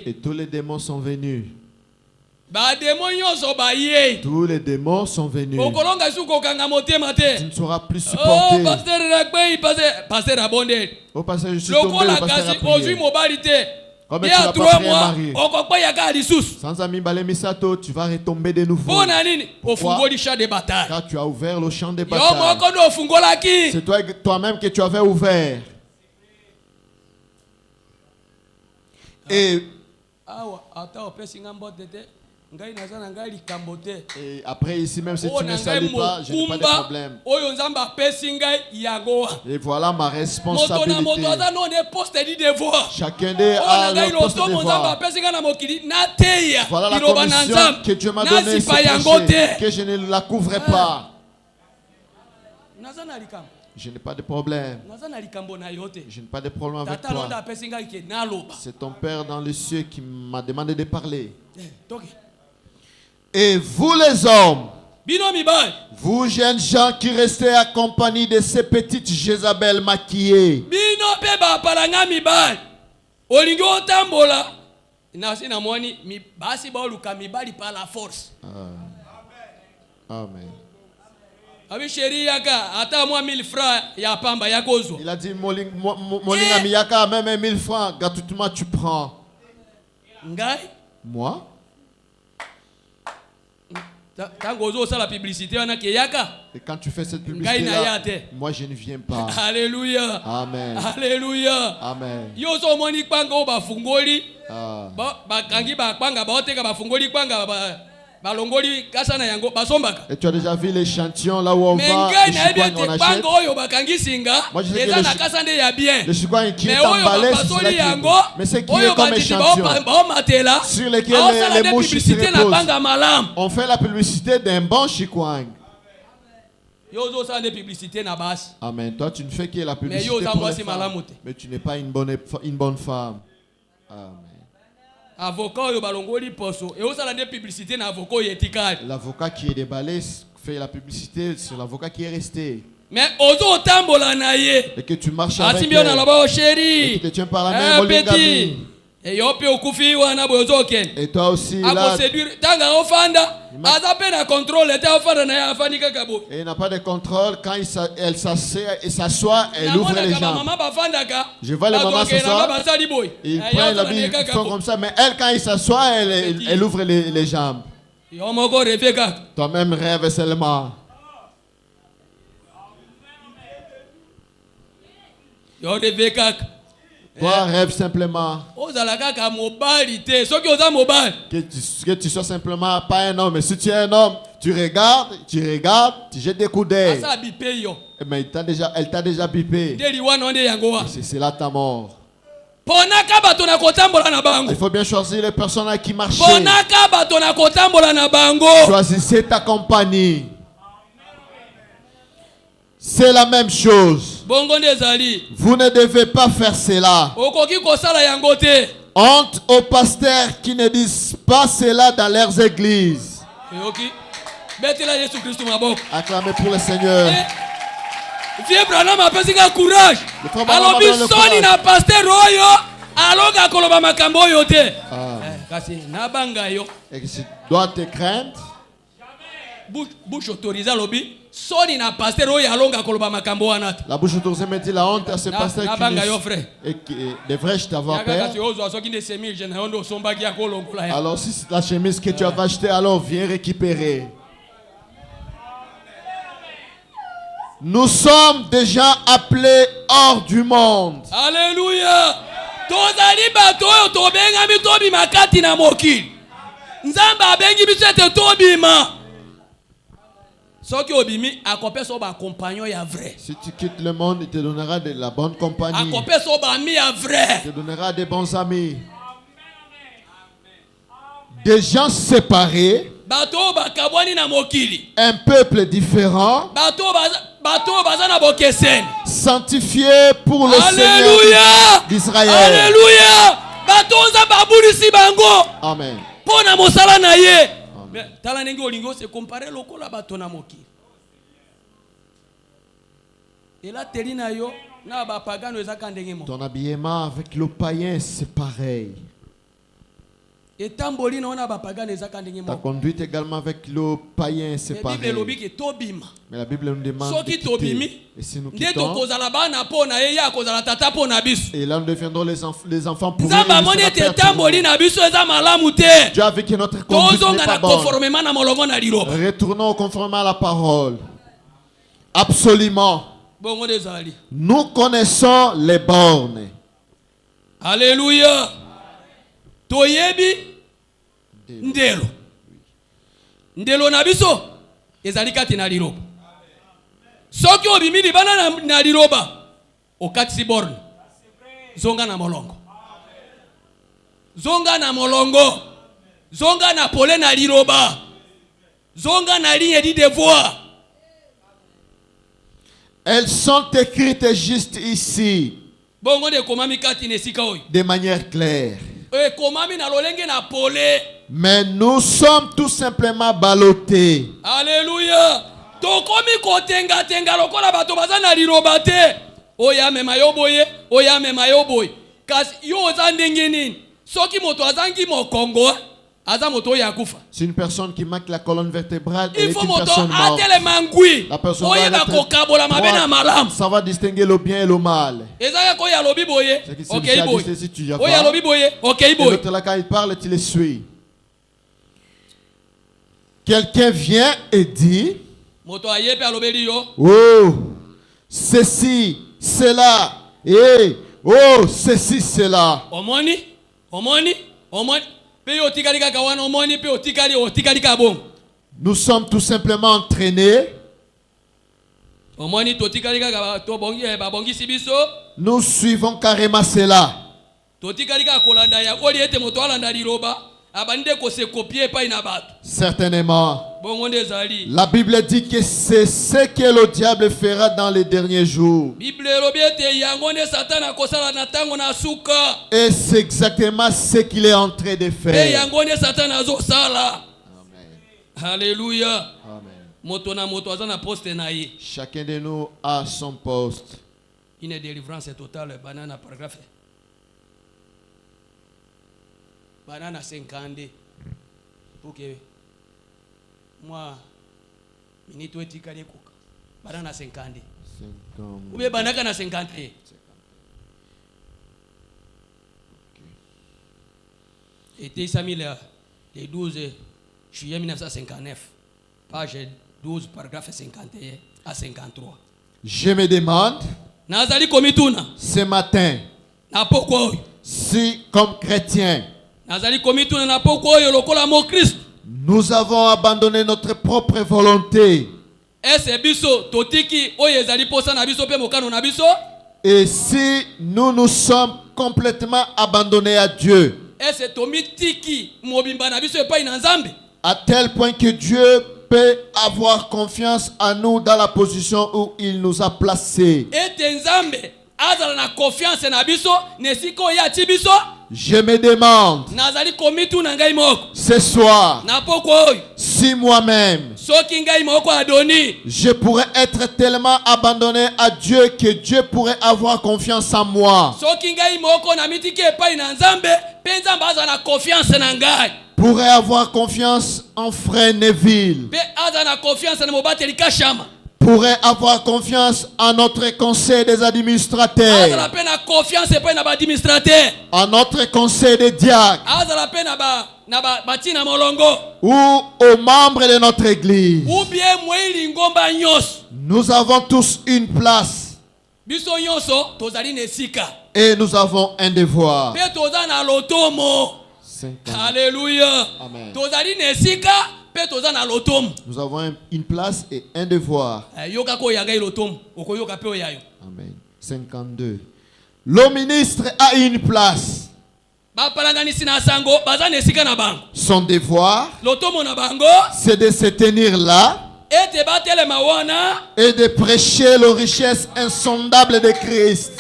Et tous les démons sont venus. Tous les démons sont venus. Tu ne sauras plus supporter. Oh, pasteur, je suis tombé, le pasteur a prié. Comme tu n'as pas pris un mari. Sans ami Balemisato, tu vas retomber de nouveau. Pourquoi? Car tu as ouvert le champ de bataille. C'est toi-même que tu avais ouvert. Et après ici, même si tu ne salis pas, je n'ai pas de problème. Et voilà ma responsabilité. Chacun d'eux a leur poste de devoir. Voilà la commission que Dieu m'a donnée, que je ne la couvrais pas. Je n'ai pas de problème. Je n'ai pas de problème avec toi. C'est ton Père dans les cieux qui m'a demandé de parler. Et vous les hommes, vous jeunes gens qui restez accompagnés de ces petites Jézabel maquillées, Amen. Il a dit, Molinga miyaka, même 1000 francs, gratuitement tu prends. Moi? Et quand tu fais cette publicité-là, moi je ne viens pas. Alléluia. Amen. Alléluia. Amen. Et tu as déjà vu l'échantillon là où on va, les chicouagnes on achète. Moi je sais que le chicouagne qui est emballé, c'est cela qui est bon. Mais c'est qui est comme échantillon sur lesquels les mouches se reposent. On fait la publicité d'un bon chicouagne. Amen. Toi tu ne fais que la publicité pour les femmes, mais tu n'es pas une bonne femme. Amen. L'avocat qui est déballé fait la publicité sur l'avocat qui est resté. Mais et que tu marches avec elle, et que tu tiens par la main, Molingami. Et toi aussi là, et il n'a pas de contrôle. Quand elle s'assoit, elle ouvre les jambes. Je vois les mamans s'asseoir, ils prennent la Bible, ils font comme ça. Mais elle, quand il s'assoit, elle ouvre les jambes. Toi-même rêve seulement. Toi, rêve simplement. Que tu sois simplement pas un homme. Mais si tu es un homme, tu regardes, tu jettes des coups d'œil. Mais elle t'a déjà bipé. C'est là ta mort. Il faut bien choisir les personnes à qui marcher. Choisissez ta compagnie. C'est la même chose. Vous ne devez pas faire cela. Honte aux pasteurs qui ne disent pas cela dans leurs églises. Acclamez pour le Seigneur. Vieux Branham a pesé courage. Alors bisoni na pasteur oyo aloga koloba makambo yote. Kasi nabanga yo. Et que tu dois te craindre. Bouche autorisée lobby. Soni na pasteur oyo alonga koloba makambo wana. La bouche autorisée me dit la honte à ce pasteur qui devrais-je t'avoir peur. Alors si c'est la chemise que tu as achetée, alors viens récupérer. Nous sommes déjà appelés hors du monde. Alléluia. Tozali bato oyo tobenga mitobi makati na mokili. Nzamba abengi biso ete tobima. Si tu quittes le monde, il te donnera de la bonne compagnie. Il te donnera des bons amis. Des gens séparés. Un peuple différent. Sanctifié pour le Seigneur d'Israël. Alléluia. Amen. Ton habillement avec le païen, c'est pareil. Ta conduite également avec le païen, c'est pareil. Mais la Bible nous demande de quitter. Et si nous quittons, et là nous deviendrons les enfants pour Dieu a vu que notre conduite n'est pas bonne. Retournons conformément à la parole. Absolument. Nous connaissons les bornes. Alléluia. Toyebi ndelo. Ndelo na biso ezali kati na liloba. Soki obimi libana na liloba okatisi borne. Zonga na molongo. Zonga na molongo. Zonga na pole na liloba. Zonga na ligne de devoir. Elles sont écrites juste ici. De manière claire. Mais nous sommes tout simplement ballottés. Alléluia. Oya mema yoboye, oya mema yoboye. Kasi yo ozandenge nini? Soki moto azangi mokongo, aza moto yakufa. C'est une personne qui manque la colonne vertébrale, elle est une personne morte. La personne va ça va distinguer le bien et le mal. OK boy. Oya lobi boye, OK boy. L'autre là quand il parle, tu le suis. Quelqu'un vient et dit: "Oh, ceci, cela, et oh, ceci, cela." Omoni. Nous sommes tout simplement entraînés. Nous suivons carrément cela. Certainement. La Bible dit que c'est ce que le diable fera dans les derniers jours. Et c'est exactement ce qu'il est en train de faire. Amen. Alléluia. Amen. Chacun de nous a son poste. Une délivrance totale, banana paragraphe. Banana 50. Pour que moi, minute ou tikali kuka. Banana 50. Ou bien banana na 50. Était Samuel le 12 juillet 1959. Page 12 paragraphe 51 à 53. Je me demande ce matin si comme chrétiens nous avons abandonné notre propre volonté et si nous nous sommes complètement abandonnés à Dieu à tel point que Dieu peut avoir confiance en nous dans la position où il nous a placés. Je me demande ce soir si moi-même je pourrais être tellement abandonné à Dieu que Dieu pourrait avoir confiance en moi. Pourrait avoir confiance en frère Neville. Pourrait avoir confiance en notre conseil des administrateurs. En notre conseil des diacres. Ou aux membres de notre église. Nous avons tous une place. Et nous avons un devoir. Alléluia. Amen. Nous avons une place et un devoir. Amen. 52. Le ministre a une place. Son devoir, c'est de se tenir là et de prêcher la richesse insondable de Christ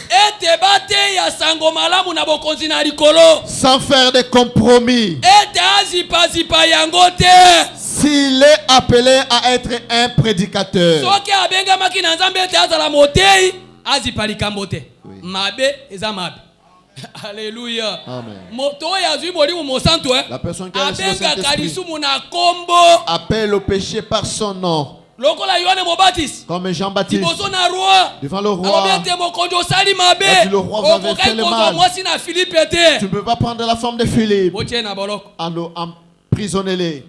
sans faire de compromis. S'il est appelé à être un prédicateur. Alléluia. Amen. La personne qui a reçu le Saint-Esprit appelle au péché par son nom. Comme Jean-Baptiste devant le roi. Il a dit, le roi vous avez fait le mal. Tu ne peux pas prendre la forme de Philippe. Emprisonnez-les.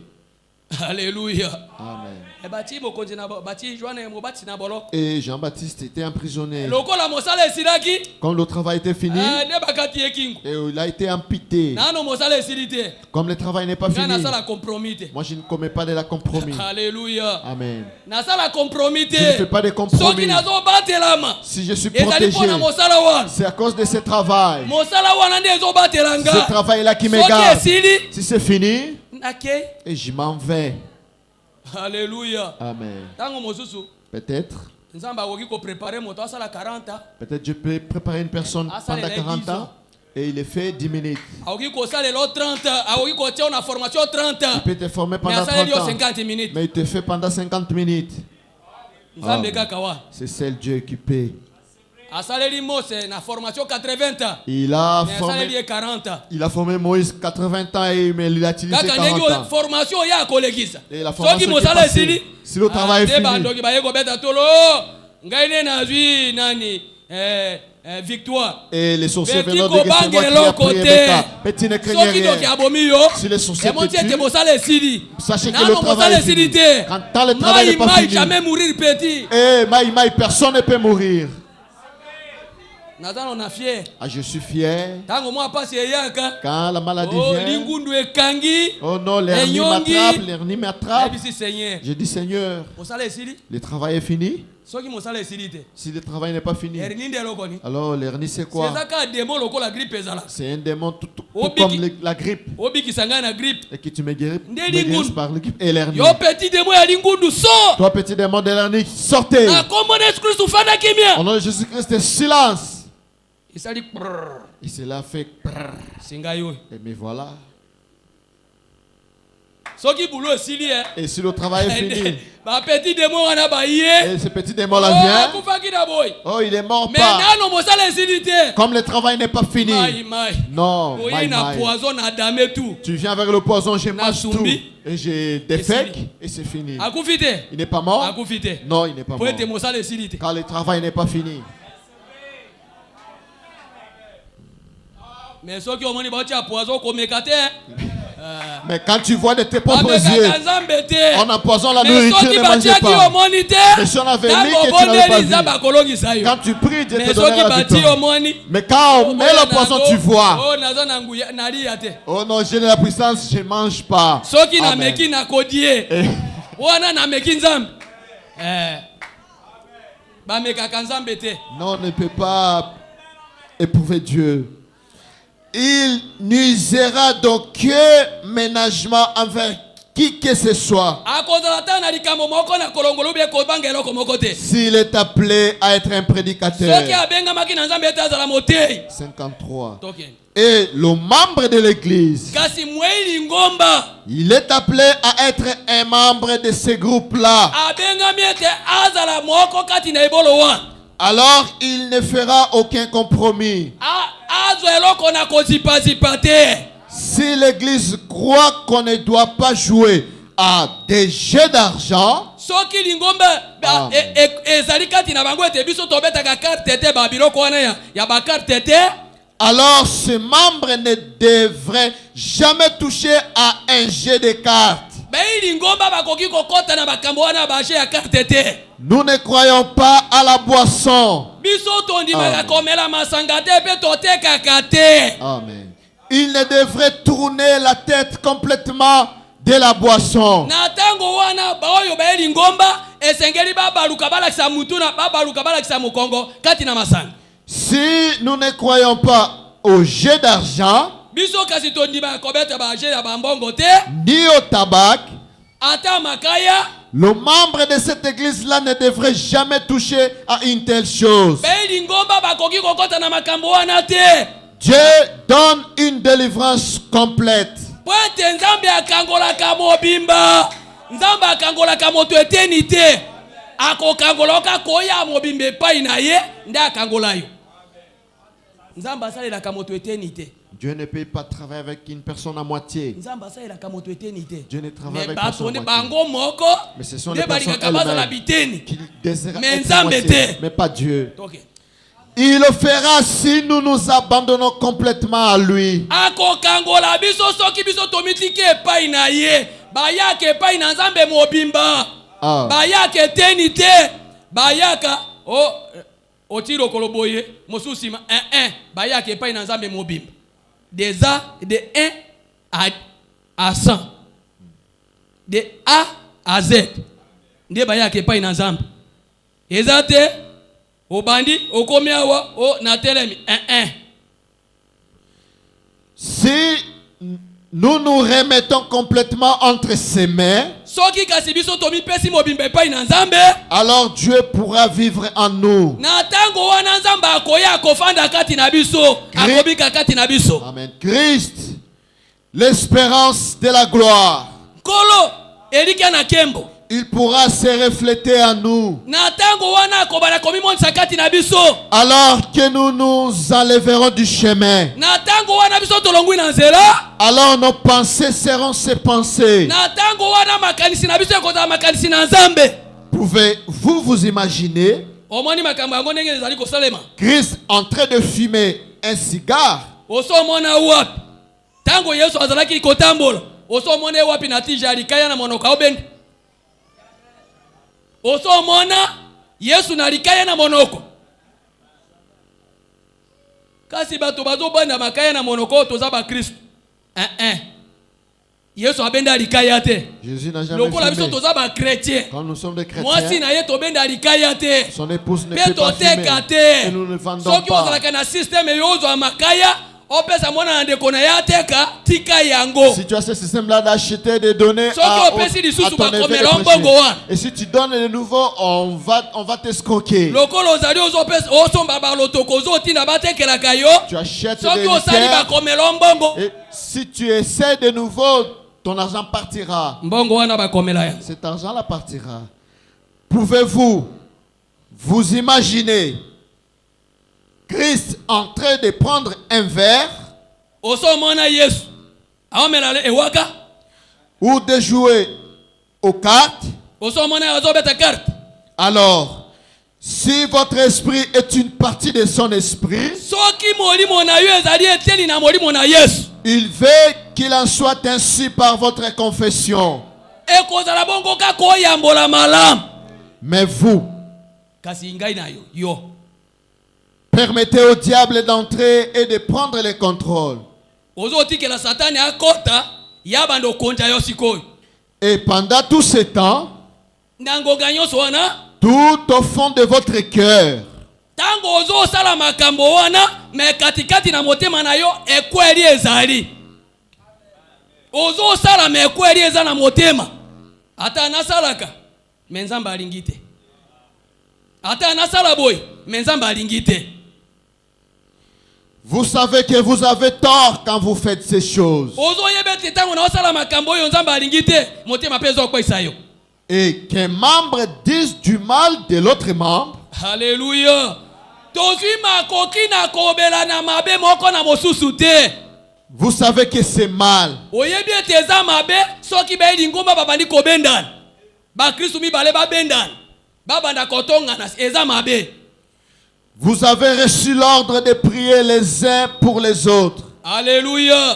Alléluia. Amen. Et Jean-Baptiste était emprisonné. Comme le travail était fini, et il a été amputé. Comme le travail n'est pas fini, moi je ne commets pas de la compromis. Alléluia. Amen. Je ne fais pas de compromis. Si je suis protégé, c'est à cause de ce travail. Ce travail-là qui me garde. Si c'est fini, et je m'en vais. Alléluia. Amen. Peut-être je peux préparer une personne pendant 40 ans et il est fait 10 minutes. Il peut te former pendant 30 ans, mais il te fait pendant 50 minutes. C'est seul Dieu qui paie. Il a formé Moïse 80 ans et il a utilisé 40 ans. Et la formation est passée. Si le travail est fini, victoire. Et les sorciers venant de c'est moi qui a prié. Petit ne craignez rien. Si les sorciers te tuent, sachez que le travail est fini. Quand le travail n'est pas fini, personne ne peut mourir. Je suis fier. Quand la maladie vient, oh non, l'hernie m'attrape. Je dis Seigneur, le travail est fini. Si le travail n'est pas fini, alors l'hernie c'est quoi? C'est un démon tout comme la grippe. Et que tu me guéris par la grippe et l'hernie. Toi petit démon de l'hernie, sortez. Au nom de Jésus-Christ, silence. Et cela fait et me voilà. Et si le travail est fini, et ce petit démon là vient, oh il est mort pas. Comme le travail n'est pas fini. Non, tu viens avec le poison, je mange tout. Et j'ai défèque et c'est fini. Il n'est pas mort. Non, il n'est pas mort. Car le travail n'est pas fini. Mais quand tu vois de tes propres yeux, on empoisonne la nourriture, ne mangez pas. Mais si on avait mis que tu n'avais pas vu. Quand tu pries, Dieu te donnera la victoire. Mais quand on met le poison, tu vois. Oh non, j'ai de la puissance, je ne mange pas. Amen. Non, on ne peut pas éprouver Dieu. Il n'usera d'aucun ménagement envers qui que ce soit. S'il est appelé à être un prédicateur. 53. Et le membre de l'église, il est appelé à être un membre de ce groupe-là. Alors il ne fera aucun compromis. Si l'église croit qu'on ne doit pas jouer à des jeux d'argent, alors ce membre ne devrait jamais toucher à un jeu de cartes. Nous ne croyons pas à la boisson. Amen. Il ne devrait tourner la tête complètement de la boisson. Si nous ne croyons pas au jeu d'argent, ni au tabac, le membre de cette église-là ne devrait jamais toucher à une telle chose. Dieu donne une délivrance complète. Dieu ne peut pas travailler avec une personne à moitié. Dieu ne travaille avec personne à moitié. Mais ce sont les personnes elles-mêmes qui désirent être à moitié, mais pas Dieu. Il le fera si nous nous abandonnons complètement à lui. Des A de 1 à 100. De A à Z. Nde bayake pa ina nzambe. Ezate obandi okomiawa o natelemi 1. Si nous nous remettons complètement entre ses mains, alors Dieu pourra vivre en nous. Amen. Christ, l'espérance de la gloire, il pourra se refléter en nous. Alors que nous nous enlèverons du chemin, alors nos pensées seront ses pensées. Pouvez-vous vous imaginer Christ en train de fumer un cigare? Yesu nalikaya na monoko. Kasi bato bazo banda makaya na monoko toza ba Kristo. Yesu abenda likaya te. Jésus n'a jamais fumé. Toza ba chrétien. Quand nous sommes des chrétiens, moi si na ye to benda likaya te. Son épouse ne peut pas fumer. Et nous ne vendons pas. Soki ozalaka na système yozo makaya. Si tu as ce système-là d'acheter des données à ton effet de péché, et si tu donnes de nouveau, on va t'escroquer. Tu achètes des liqueurs, et si tu essaies de nouveau, ton argent partira. Cet argent-là partira. Pouvez-vous vous imaginer Christ en train de prendre un verre ou de jouer aux cartes? Alors, si votre esprit est une partie de son esprit, il veut qu'il en soit ainsi par votre confession. Mais vous, permettez au diable d'entrer et de prendre le contrôle. Et pendant tout ce temps, tout au fond de votre cœur, vous savez que vous avez tort quand vous faites ces choses. Et qu'un membre dise du mal de l'autre membre. Alléluia. Vous savez que c'est mal. Vous avez reçu l'ordre de prier les uns pour les autres. Alléluia.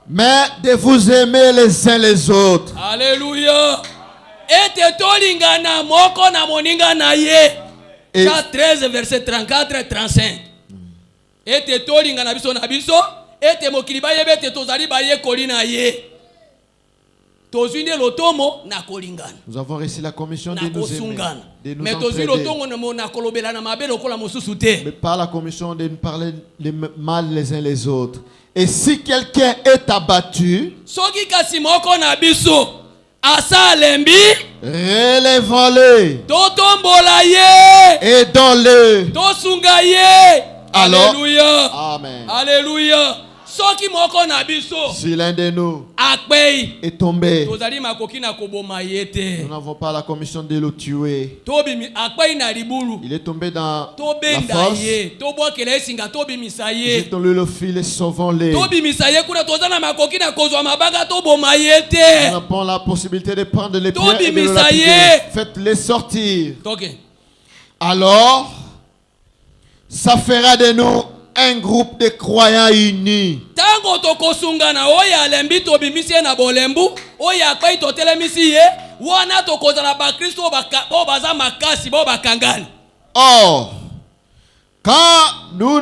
Mais de vous aimer les uns les autres. Alléluia. ete tolingana moko na moninga na ye. Jean 13 verset 34 et 35. Ete tolingana biso na biso, ete mokili ba yebe ete tozali ba ye kolina ye. Tozwinde lotomo na kolingana. Nous avons reçu la commission de nous aimer, de nous mais tozwi lotongo entraider. na kolobela na mabe lokola mosusu te. Mais par la commission de nous parler les mal les uns les autres. Et si quelqu'un est abattu, Soki kasi moko na biso asa alembi, relevons-le, totombola ye, aidons-le. tosunga ye. Alors, Alléluia. Amen. Alléluia. Soki moko na biso Si l'un de nous akpei, est tombé, tozali makoki na koboma ye te. nous n'avons pas la commission de le tuer. Tobimi akpei na libulu, Il est tombé dans la tobenda fosse. ye, tobwakela esinga tobimisa ye. Jetons-le le fil et sauvons-le. Nous Tobimisa ye kuna toza na makoki na kozwa mabanga toboma ye te. avons la possibilité de prendre les pierres et de le Tobimisa lapider. ye. Faites-les sortir. Toke. Alors, ça fera de nous un groupe de croyants unis. Tango tokosungana oya alembi tobimisi ye na bolembu, oya akpei totelemisi ye, wana tokozala bakristo o baza makasi bo bakangani. Or, quand nous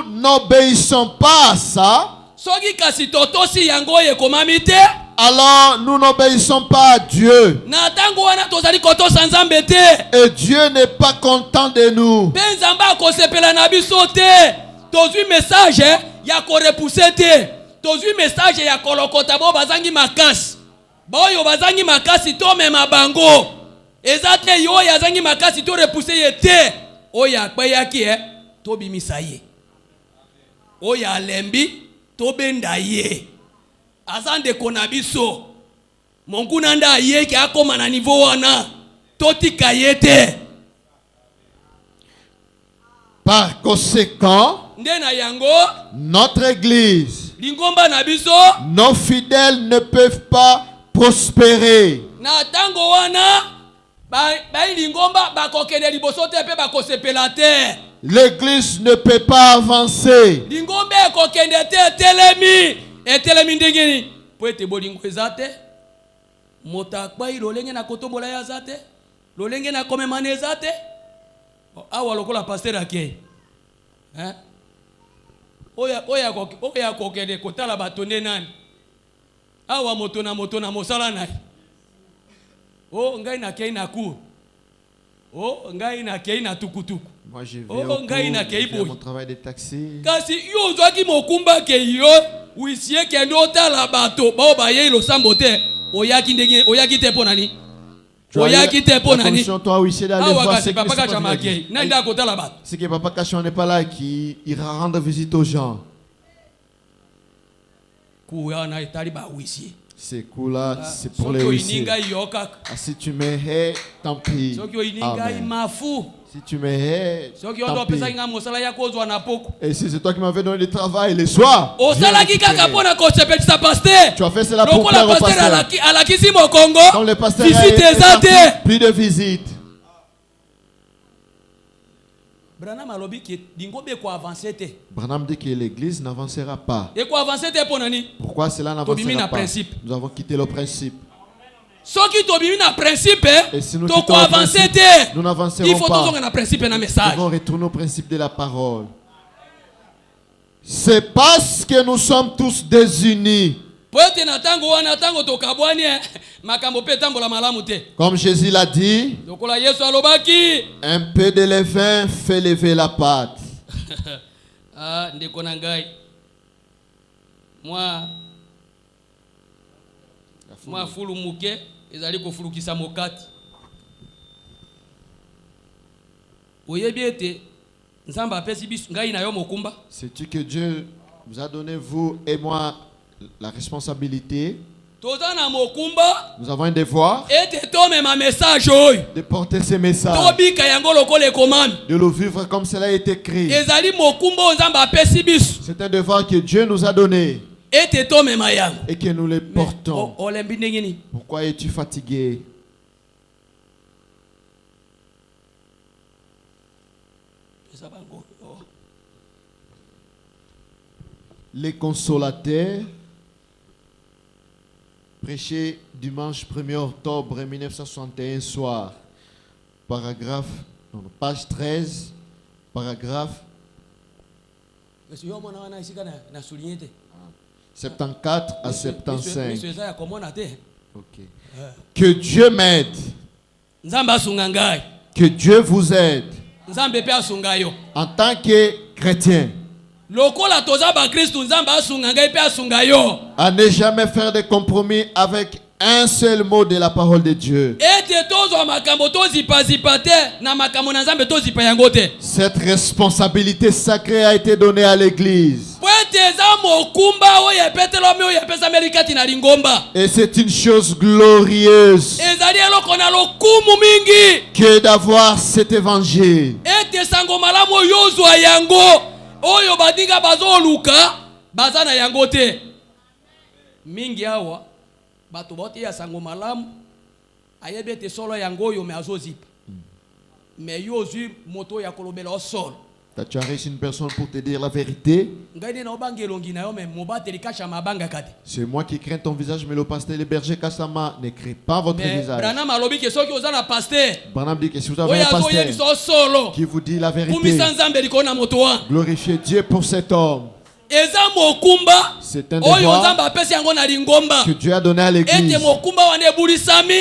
n'obéissons pas à ça, Soki kasi totosi yango ye komami te, alors nous n'obéissons pas à Dieu. na tango wana tozali kotosa Nzambe te. Et Dieu n'est pas content de nous. Mpe Nzambe akosepela na biso te. Tozwi message ya korepuse te. Tozwi message ya kolokota bo bazangi makasi. Boyo bazangi makasi tomema bango. Eza te yo yazangi makasi to repuse ye te. Oya akpeyaki tobimisa ye. Oya alembi tobenda ye. Azande kona biso. Monkuna nda ye ki akoma na niveau wana. Totika ye te. Par conséquent, Ndena yango, notre église, lingomba na biso, nos fidèles ne peuvent pas prospérer. na tango wana, ba lingomba bakokende liboso te pe bakosepela te. L'église ne peut pas avancer. Lingombe kokende te telemi, etelemi ndengeni. Po ete bolingo ezate, motakpa lolenge na kotombola ya zate, lolenge na komemane ezate. Awa lokola pasteur akei. Oya kokende kotala batonde nani. Awa moto na mosala nai. Oh ngai na kei na cour. Oh ngai na kei na tukutuku. Moi je vais au cours, mon travail de taxi. Kasi yo zwaki mokumba ke yo wisie ke ndo tala bato ba ba ye lo sambote oyaki ndenge oyaki te ponani. Oyaki te ponani. Toi wisie d'aller voir ce papa ka chamake. Na nda kotala bato. C'est que papa Kachon n'est pas là qui ira rendre visite aux gens. Kuya na itali ba wisie. Ces coups-là, c'est pour les huissiers. Si tu me hais, tant pis. Amen. Si tu me hais, tant pis. Et si c'est toi qui m'avais donné le travail le soir, tu as fait cela pour plaire au pasteur. Comme le pasteur a plus de visites. Branham dit que l'église n'avancera pas. Pourquoi cela n'avancera pas? Nous avons quitté le principe. Et si nous quittons le principe, nous n'avancerons pas. Nous devons retourner au principe de la parole. C'est parce que nous sommes tous désunis. Comme Jésus l'a dit, un peu de levain fait lever la pâte. Moi fulu muke ezali kofulukisa mokati. Oyebi ete Nzamba apesi biso ngai na yo mokumba. Sais-tu que Dieu vous a donné, vous et moi, la responsabilité? Nous avons un devoir de porter ces messages, de le vivre comme cela a été écrit. C'est un devoir que Dieu nous a donné et que nous les portons. Pourquoi es-tu fatigué? Les consolateurs prêché dimanche 1er octobre 1961 soir. Paragraphe, non, page 13, paragraphe 74 à 75. Okay. Que Dieu m'aide. Que Dieu vous aide. En tant que chrétien. À ne jamais faire de compromis avec un seul mot de la parole de Dieu. Cette responsabilité sacrée a été donnée à l'Église. Et c'est une chose glorieuse que d'avoir cet évangile. Oyo badinga bazoluka bazana yango te mingi awa bato bote ya sango malamu ayebe te solo yango yo me azozipa me yozu moto ya kolobela o solo. Tu as reçu une personne pour te dire la vérité. C'est moi qui crains ton visage, mais le pasteur, le berger Kassama ne craint pas votre visage. Branham dit que si vous avez un pasteur qui vous dit la vérité, glorifiez Dieu pour cet homme. C'est un devoir que Dieu a donné à l'Église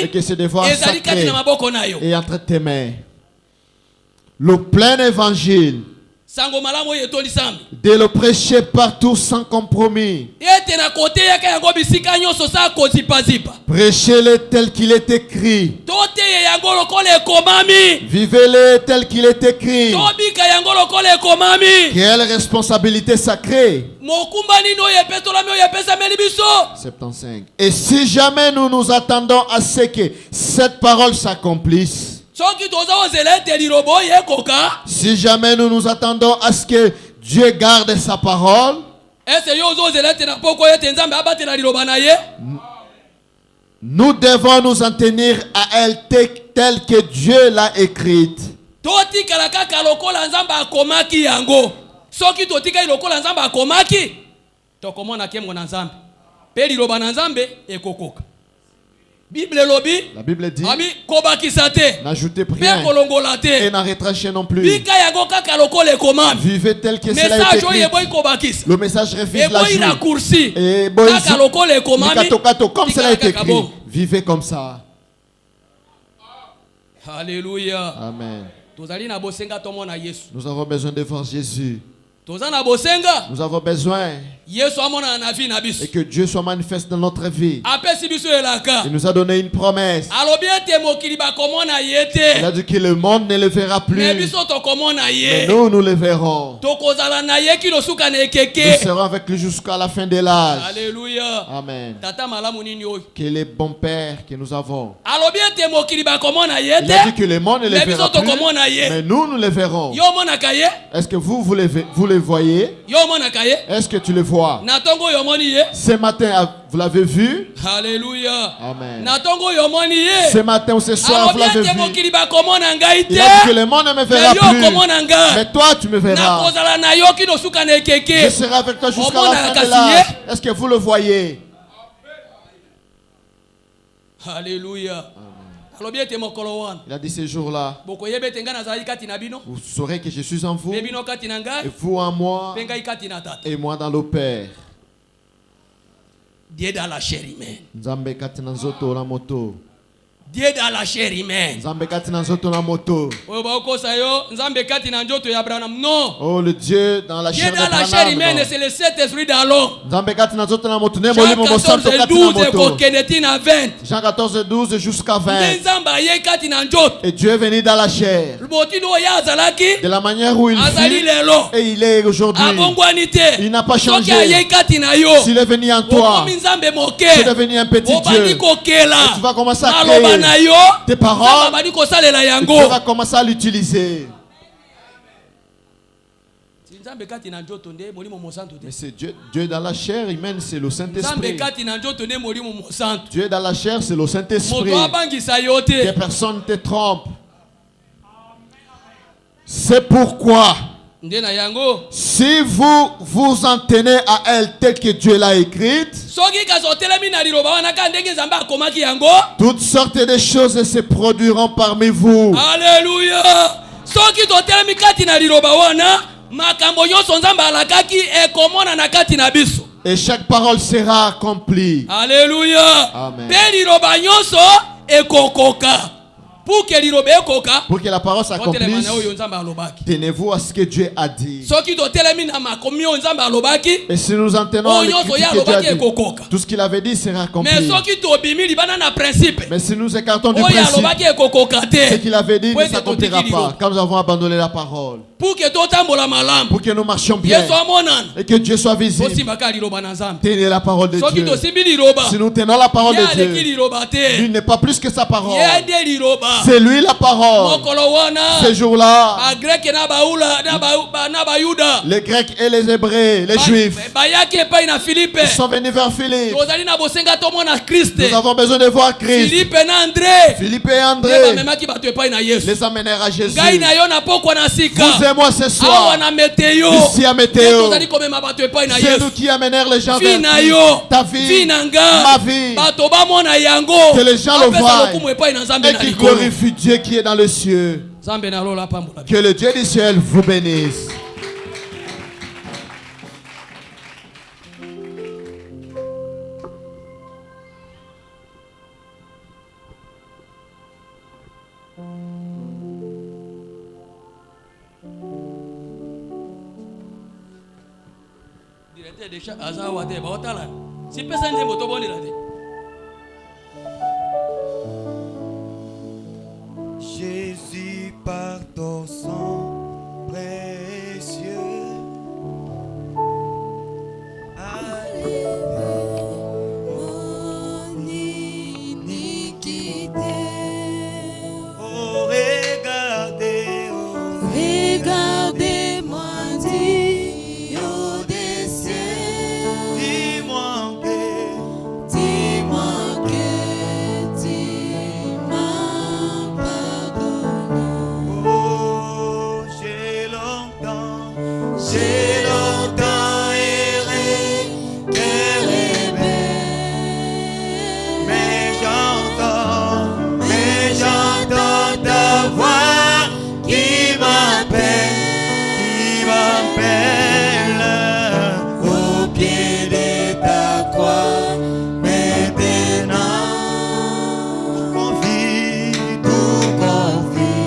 et que ce devoir sacré est entre tes mains. Le plein évangile de le prêcher partout sans compromis. Prêchez-le tel qu'il est écrit. Vivez-le tel qu'il est écrit. Quelle responsabilité sacrée. 75. Et si jamais nous nous attendons à ce que cette parole s'accomplisse, si jamais nous nous attendons à ce que Dieu garde sa parole, nous devons nous en tenir à elle telle que Dieu l'a écrite. La Bible dit n'ajoutez rien et n'en retrachez non plus. Vivez tel que cela est écrit. Le message refuse la joue. Et comme cela est écrit. Vivez comme ça. Alléluia. Amen. Nous avons besoin de voir Jésus. Nous avons besoin et que Dieu soit manifeste dans notre vie. Il nous a donné une promesse. Il a dit que le monde ne le verra plus, mais nous, nous le verrons. Nous serons avec lui jusqu'à la fin de l'âge. Alléluia. Amen. Quel est bon Père que nous avons. Il a dit que le monde ne le verra plus, mais nous, nous le verrons. Est-ce que vous le voyez? Est-ce que tu le vois? Ce matin, vous l'avez vu? Alléluia. Amen. Ce matin ou ce soir, vous l'avez vu. Il a dit que le monde ne me verra plus, mais toi, tu me verras. Je serai avec toi jusqu'à la fin de l'âge. Est-ce que vous le voyez? Alléluia. Il a dit ce jour-là, vous saurez que je suis en vous, et vous en moi, et moi dans le Père. Dieu dans la chair humaine. Dieu dans la chair humaine. Oh, le Dieu dans la chair humaine, c'est le Saint-Esprit dans l'homme. Jean 14, 12 jusqu'à 20. Et Dieu est venu dans la chair. De la manière où il fut, et il est aujourd'hui. Il n'a pas changé. S'il est venu en toi, tu es devenu un petit Dieu. Et tu vas commencer à créer tes paroles, et tu vas commencer à l'utiliser. Mais c'est Dieu dans la chair humaine, c'est le Saint-Esprit. Dieu dans la chair, c'est le Saint-Esprit. Que personne ne te trompe. C'est pourquoi Si vous vous en tenez à elle telle que Dieu l'a écrite, toutes sortes de choses se produiront parmi vous. Alléluia. Et chaque parole sera accomplie. Alléluia. Amen. Pour que la parole s'accomplisse, tenez-vous à ce que Dieu a dit. Et si nous en tenons à l'écriture que Dieu a dit, tout ce qu'il avait dit sera accompli. Mais si nous écartons du principe, ce qu'il avait dit ne s'accomplira pas, quand nous avons abandonné la parole. Pour que nous marchions bien et que Dieu soit visible, tenez la parole de Dieu. Si nous tenons la parole de Dieu, lui n'est pas plus que sa parole. C'est lui la parole. Ces jours-là, les Grecs et les Hébreux, les Juifs, ils sont venus vers Philippe. Nous avons besoin de voir Christ. Philippe et André les amenèrent à Jésus. Vous et moi ce soir, ici à Météo, c'est nous qui amenèrent les gens vers Christ. Ta vie, ma vie, que les gens le voient et qu'ils glorifient Dieu qui est dans les cieux. Que le Dieu du ciel vous bénisse. Jésus, par ton sang précieux, a levé mon iniquité. Oh, regardez, regardez-moi, Dieu des cieux. Dis-moi que tu m'as pardonné. oh, j'ai longtemps erré, cœur rebelle. Mais j'entends ta voix qui m'appelle au pied de ta croix. Maintenant, tout confie,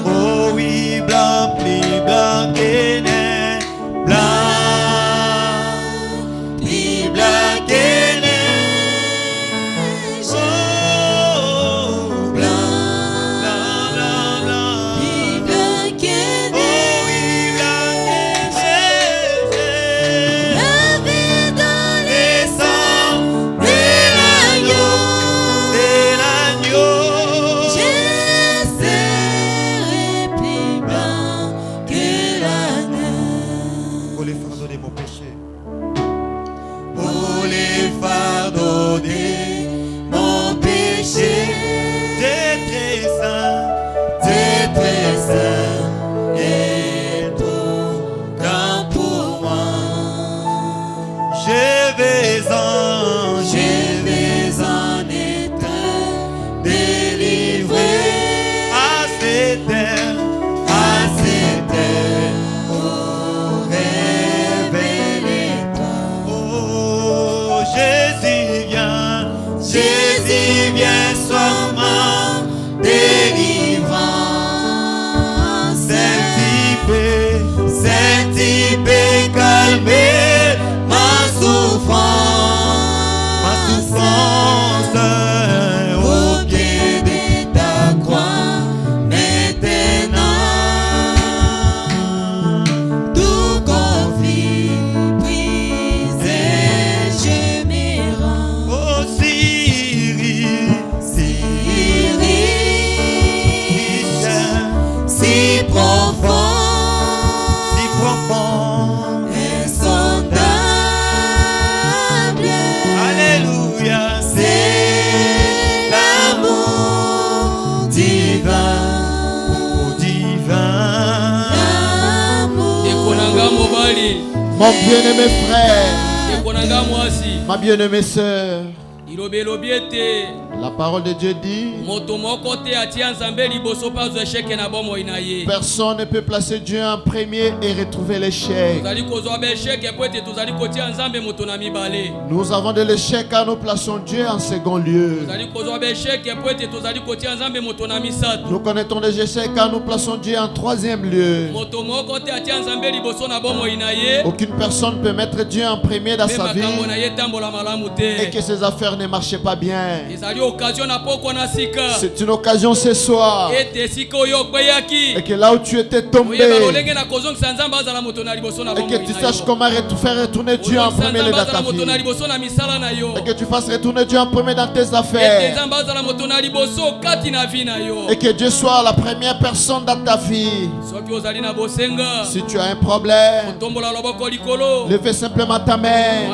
oh oui, blanc, plus blanc que neige, plus blanc que neige. Oh, blanc, blanc, blanc, blanc. Oh oui, blanc que neige. Lavé dans Les sangs de l'agneau, je serai plus blanc que la neige. pour les fardeaux de mon péché, pour les fardeaux de mon péché. T'es très saint, et trop grand pour moi. Je vais en être délivré à cette heure, oh, révèle-toi. Oh, Jésus vient, sois ma délivrance. Saint-Type, calmer ma souffrance. Mon bien-aimé frère, ma bien-aimée sœur, la parole de Dieu dit, personne ne peut placer Dieu en premier et retrouver l'échec. Nous avons de l'échec car nous plaçons Dieu en second lieu. Nous connaissons des échecs car nous plaçons Dieu en troisième lieu. Aucune personne ne peut mettre Dieu en premier dans sa vie et que ses affaires ne marchent pas bien. C'est une occasion ce soir. Et que là où tu étais tombé, et que tu saches comment faire retourner Dieu en premier dans ta vie. Et que tu fasses retourner Dieu en premier dans tes affaires. Et que Dieu soit la première personne dans ta vie. Si tu as un problème, levez simplement ta main.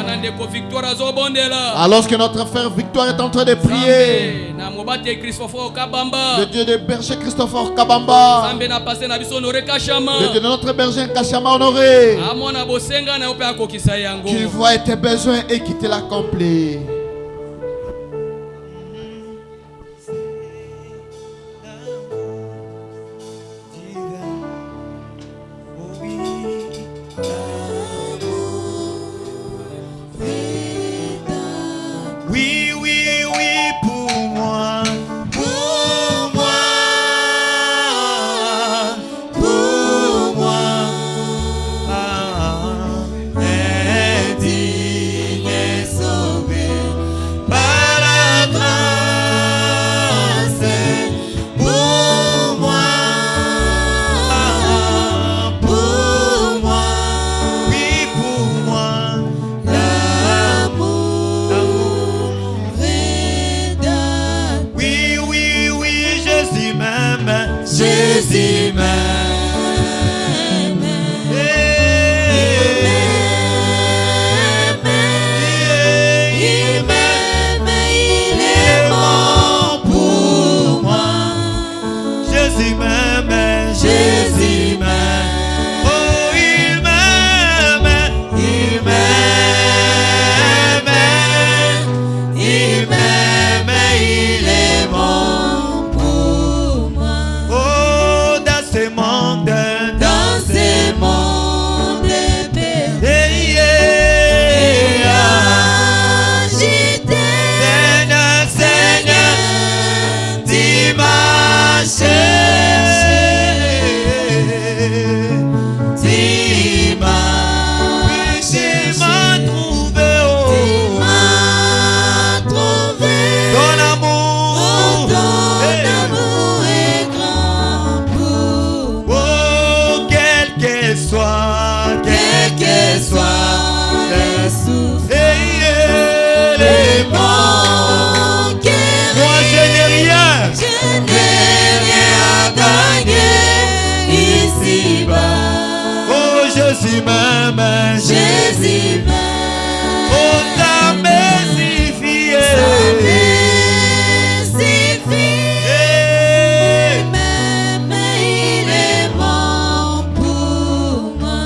Alors que notre frère Victoire est en train de prier, le Dieu de berger Christopher Kabamba, le Dieu de notre berger Kachama Honoré, qu'il voit tes besoins et qu'il te l'accomplit. Jésus m'aime, Jésus m'aime. Oh, ça m'essifie, il m'aime, il est bon pour moi.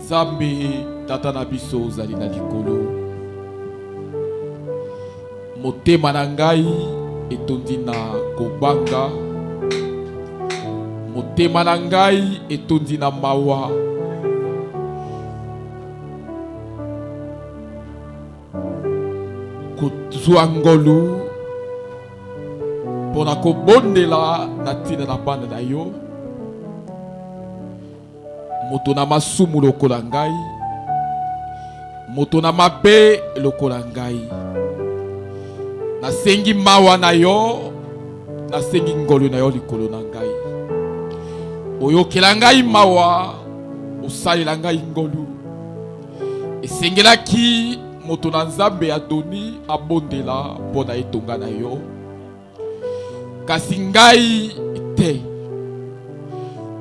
Zambe tata na biso ozali na likolo. Motema na ngai etondi na kobanga. Motema na ngai etondi na mawa. Kozwa ngolu pona kobondela na tina na bana na yo. Moto na masumu lokola ngai, moto na mabe lokola ngai. Nasengi mawa na yo, nasengi ngolu na yo likolo na ngai. Oyokela ngai mawa, osalela ngai ngolu. Esengelaki moto na Nzambe Adoni abondela pona etonga na yo. Kasi ngai te.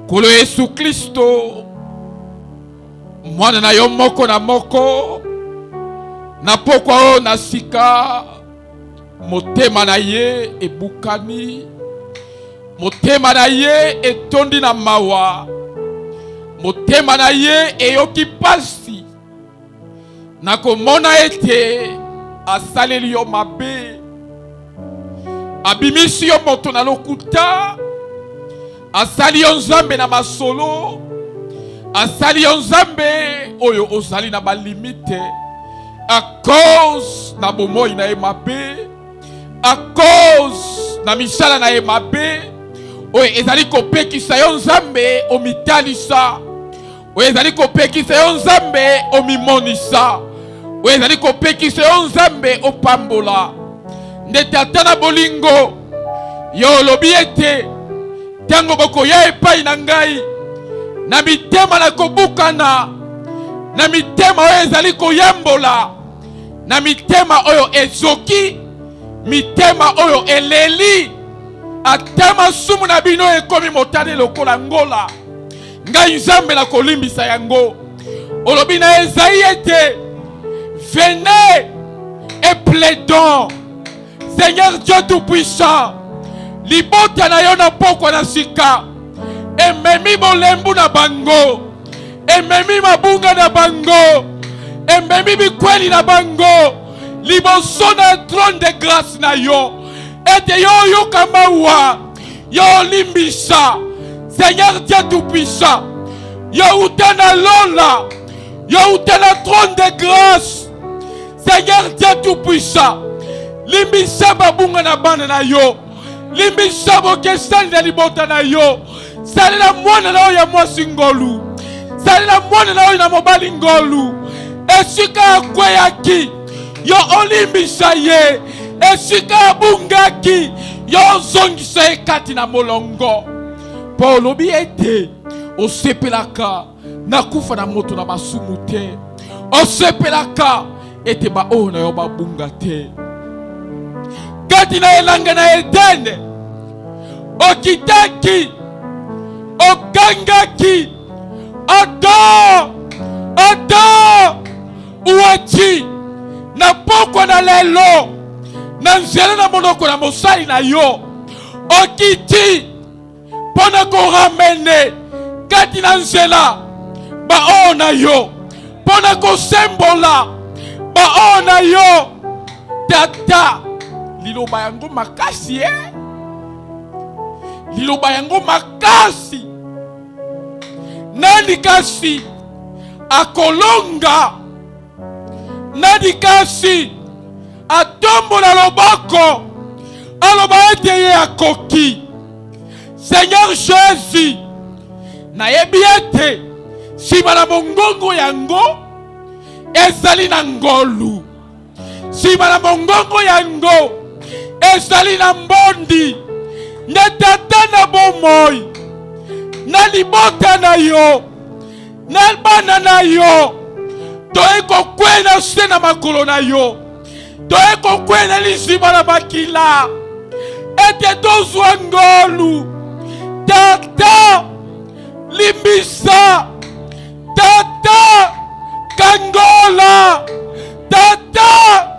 Kolo Yesu Kristo mwana na yo moko na moko na pokwa o na sika motema na ye ebukani motema na ye etondi na mawa, motema na ye eyoki pasi na komona ete asaleli yo mabe, abimisi yo moto na lokuta, asali yo nzambe na masolo, asali yo nzambe oyo ozali na balimite à cause na bomoi na ye mabe, à cause na misala na ye mabe oyo ezali kopekisa yo nzambe omitalisa, oyo ezali kopekisa yo nzambe omimonisa, oyo ezali kopekisa yo nzambe opambola. Ndete ata na bolingo yo olobi ete ntango bokoya epai na ngai na mitema na kobukana, na mitema oyo ezali koyambola, na mitema oyo ezoki, mitema oyo eleli, ata masumu na bino ekomi motane lokola ngola, ngai nzambe na kolimbisa yango. Olobi na Esaïe ete venez et plaidons, Seigneur Dieu Tout-Puissant, libota na yo na pokwa na sika, ememi bolembu na bango, ememi mabunga na bango, ememi bikweli na bango, liboso na trône de grâce na yo, ete yo yoka mawa, yo limbisa, Seigneur Dieu Tout-Puissant, yo utana lola, yo utana trône de grâce, Seigneur Dieu Tout-Puissant, limbisa babunga na bana na yo, limbisa bokesani na libota na yo, sali na mwana na oyo ya mwasi ngolu, sali na mwana na oyo na mobali ngolu, esika akweyaki, yo olimbisa ye, esika abungaki, yo zongisa ye kati na molongo. Po olobi ete osepelaka na kufa na moto na masumu te, osepelaka ete ba oyo na yo babunga te. Kati na elanga na Edene, okitaki, okangaki, Adam, uachi, na pokwa na lelo, na nzela na monoko na mosali na yo, okiti, pona ko ramene, kati na nzela, ba o na yo, pona ko sembola, ba o na yo, tata, liloba yango makasi liloba yango makasi. Nani kasi akolonga, nani kasi atombola loboko, aloba ete ye akoki. Seigneur Jésus, nayebi ete sima na mongongo yango ezali na ngolu, sima na mongongo yango ezali na mbondi, na tata na bomoi, na libota na yo, na bana na yo, toeko kwena se na makolo na yo, toeko kwena lisima na makila, ete tozwa ngolu. Tata limbisa, tata kangola, tata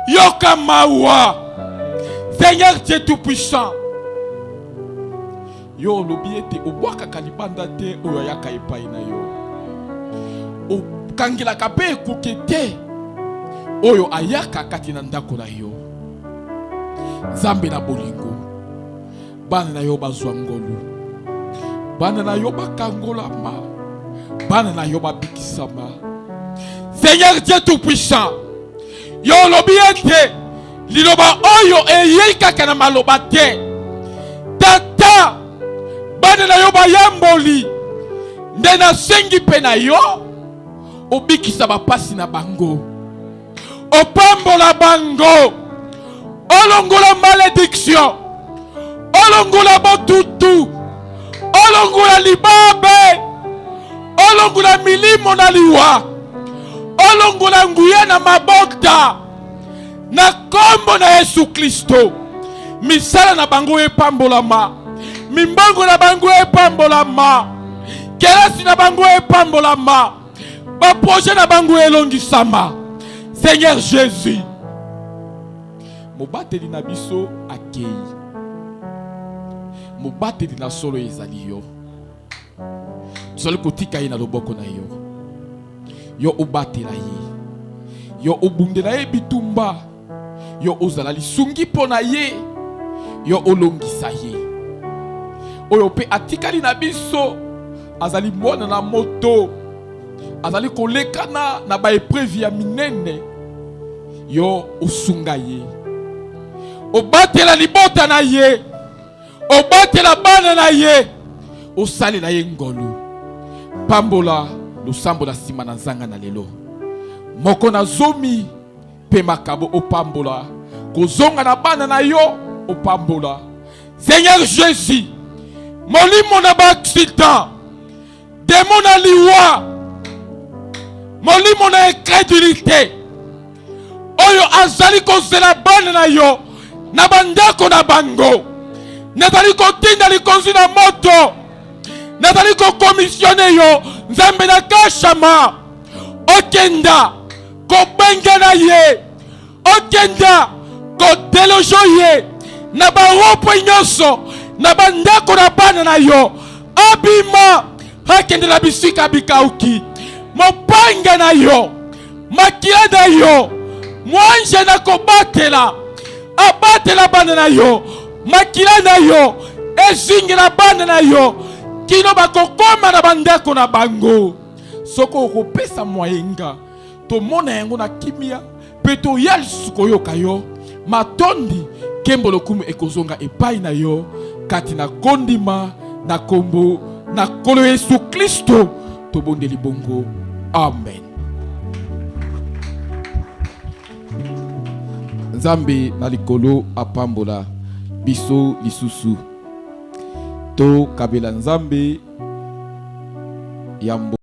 yoka mawa. Seigneur Dieu Tout-Puissant, yo lobi ete obwaka kalibanda te oyo yaka epai na yo, okangela kape ekuke te oyo ayaka kati na ndako na yo. Nzambe na bolingo, bana na yo bazwa ngolu, bana na yo bakangolama, bana na yo babikisama. Seigneur Dieu Tout-Puissant, yo lobi ete liloba oyo eyei kaka na maloba te. Tata, bana na yo bayamboli, nde nasengi pe na yo obikisa bapasi na bango, opambola bango, olongola malédiction, olongola botutu, olongola libabe, olongola milimo na liwa, olongola nguya na mabota, na kombo na Yesu Kristo. Misala na bango epambolama, mimbango na bango epambolama, kelasi na bango epambolama, ba projet na bango elongisama. Seigneur Jésus, mobateli na biso akei, mobateli na solo ezali yo. Tozali kotika ye na loboko na yo. Yo obatela ye. Yo obundela ye bitumba. Yo ozala lisungi pona ye. Yo olongisa ye. Oyo pe atikali na biso azali mwana na moto. Azali kolekana na ba épreuve ya minene. Yo osunga ye. Obatela libota na ye. Obatela bana na ye. Osali na ye ngolu. Pambola lusambo na sima na nzanga na lelo. Moko na zomi pe makabo opambola. Kozonga na bana na yo opambola. Seigneur Jésus, molimo na ba accident, démon na liwa, molimo na incrédulité. Oyo azali kozela bana na yo na bandako na bango. Nazali kotinda likonzi na moto. Nazali kokomissione yo nzambe na kashama. Okenda kobenga na ye. Okenda kodelojo ye. Na baropo nyoso na bandako na bana na yo. Abima hakende la bisika bikauki. Mopanga na yo. Makila na yo. Mwanje na kobatela. Abatela bana na yo. Makila na yo. Ezingi na bana na yo. Kino bakokoma na bandako na bango. Soko okopesa mwayenga. To mona yango na kimia. Peto yal sukoyoka yo. Matondi kembolo kumu ekozonga epai na yo. Kati na kondima na kombo na kolo Yesu Kristo. To bondeli bongo. Amen. Nzambe na likolo apambola biso lisusu. To kabela nzambe yambo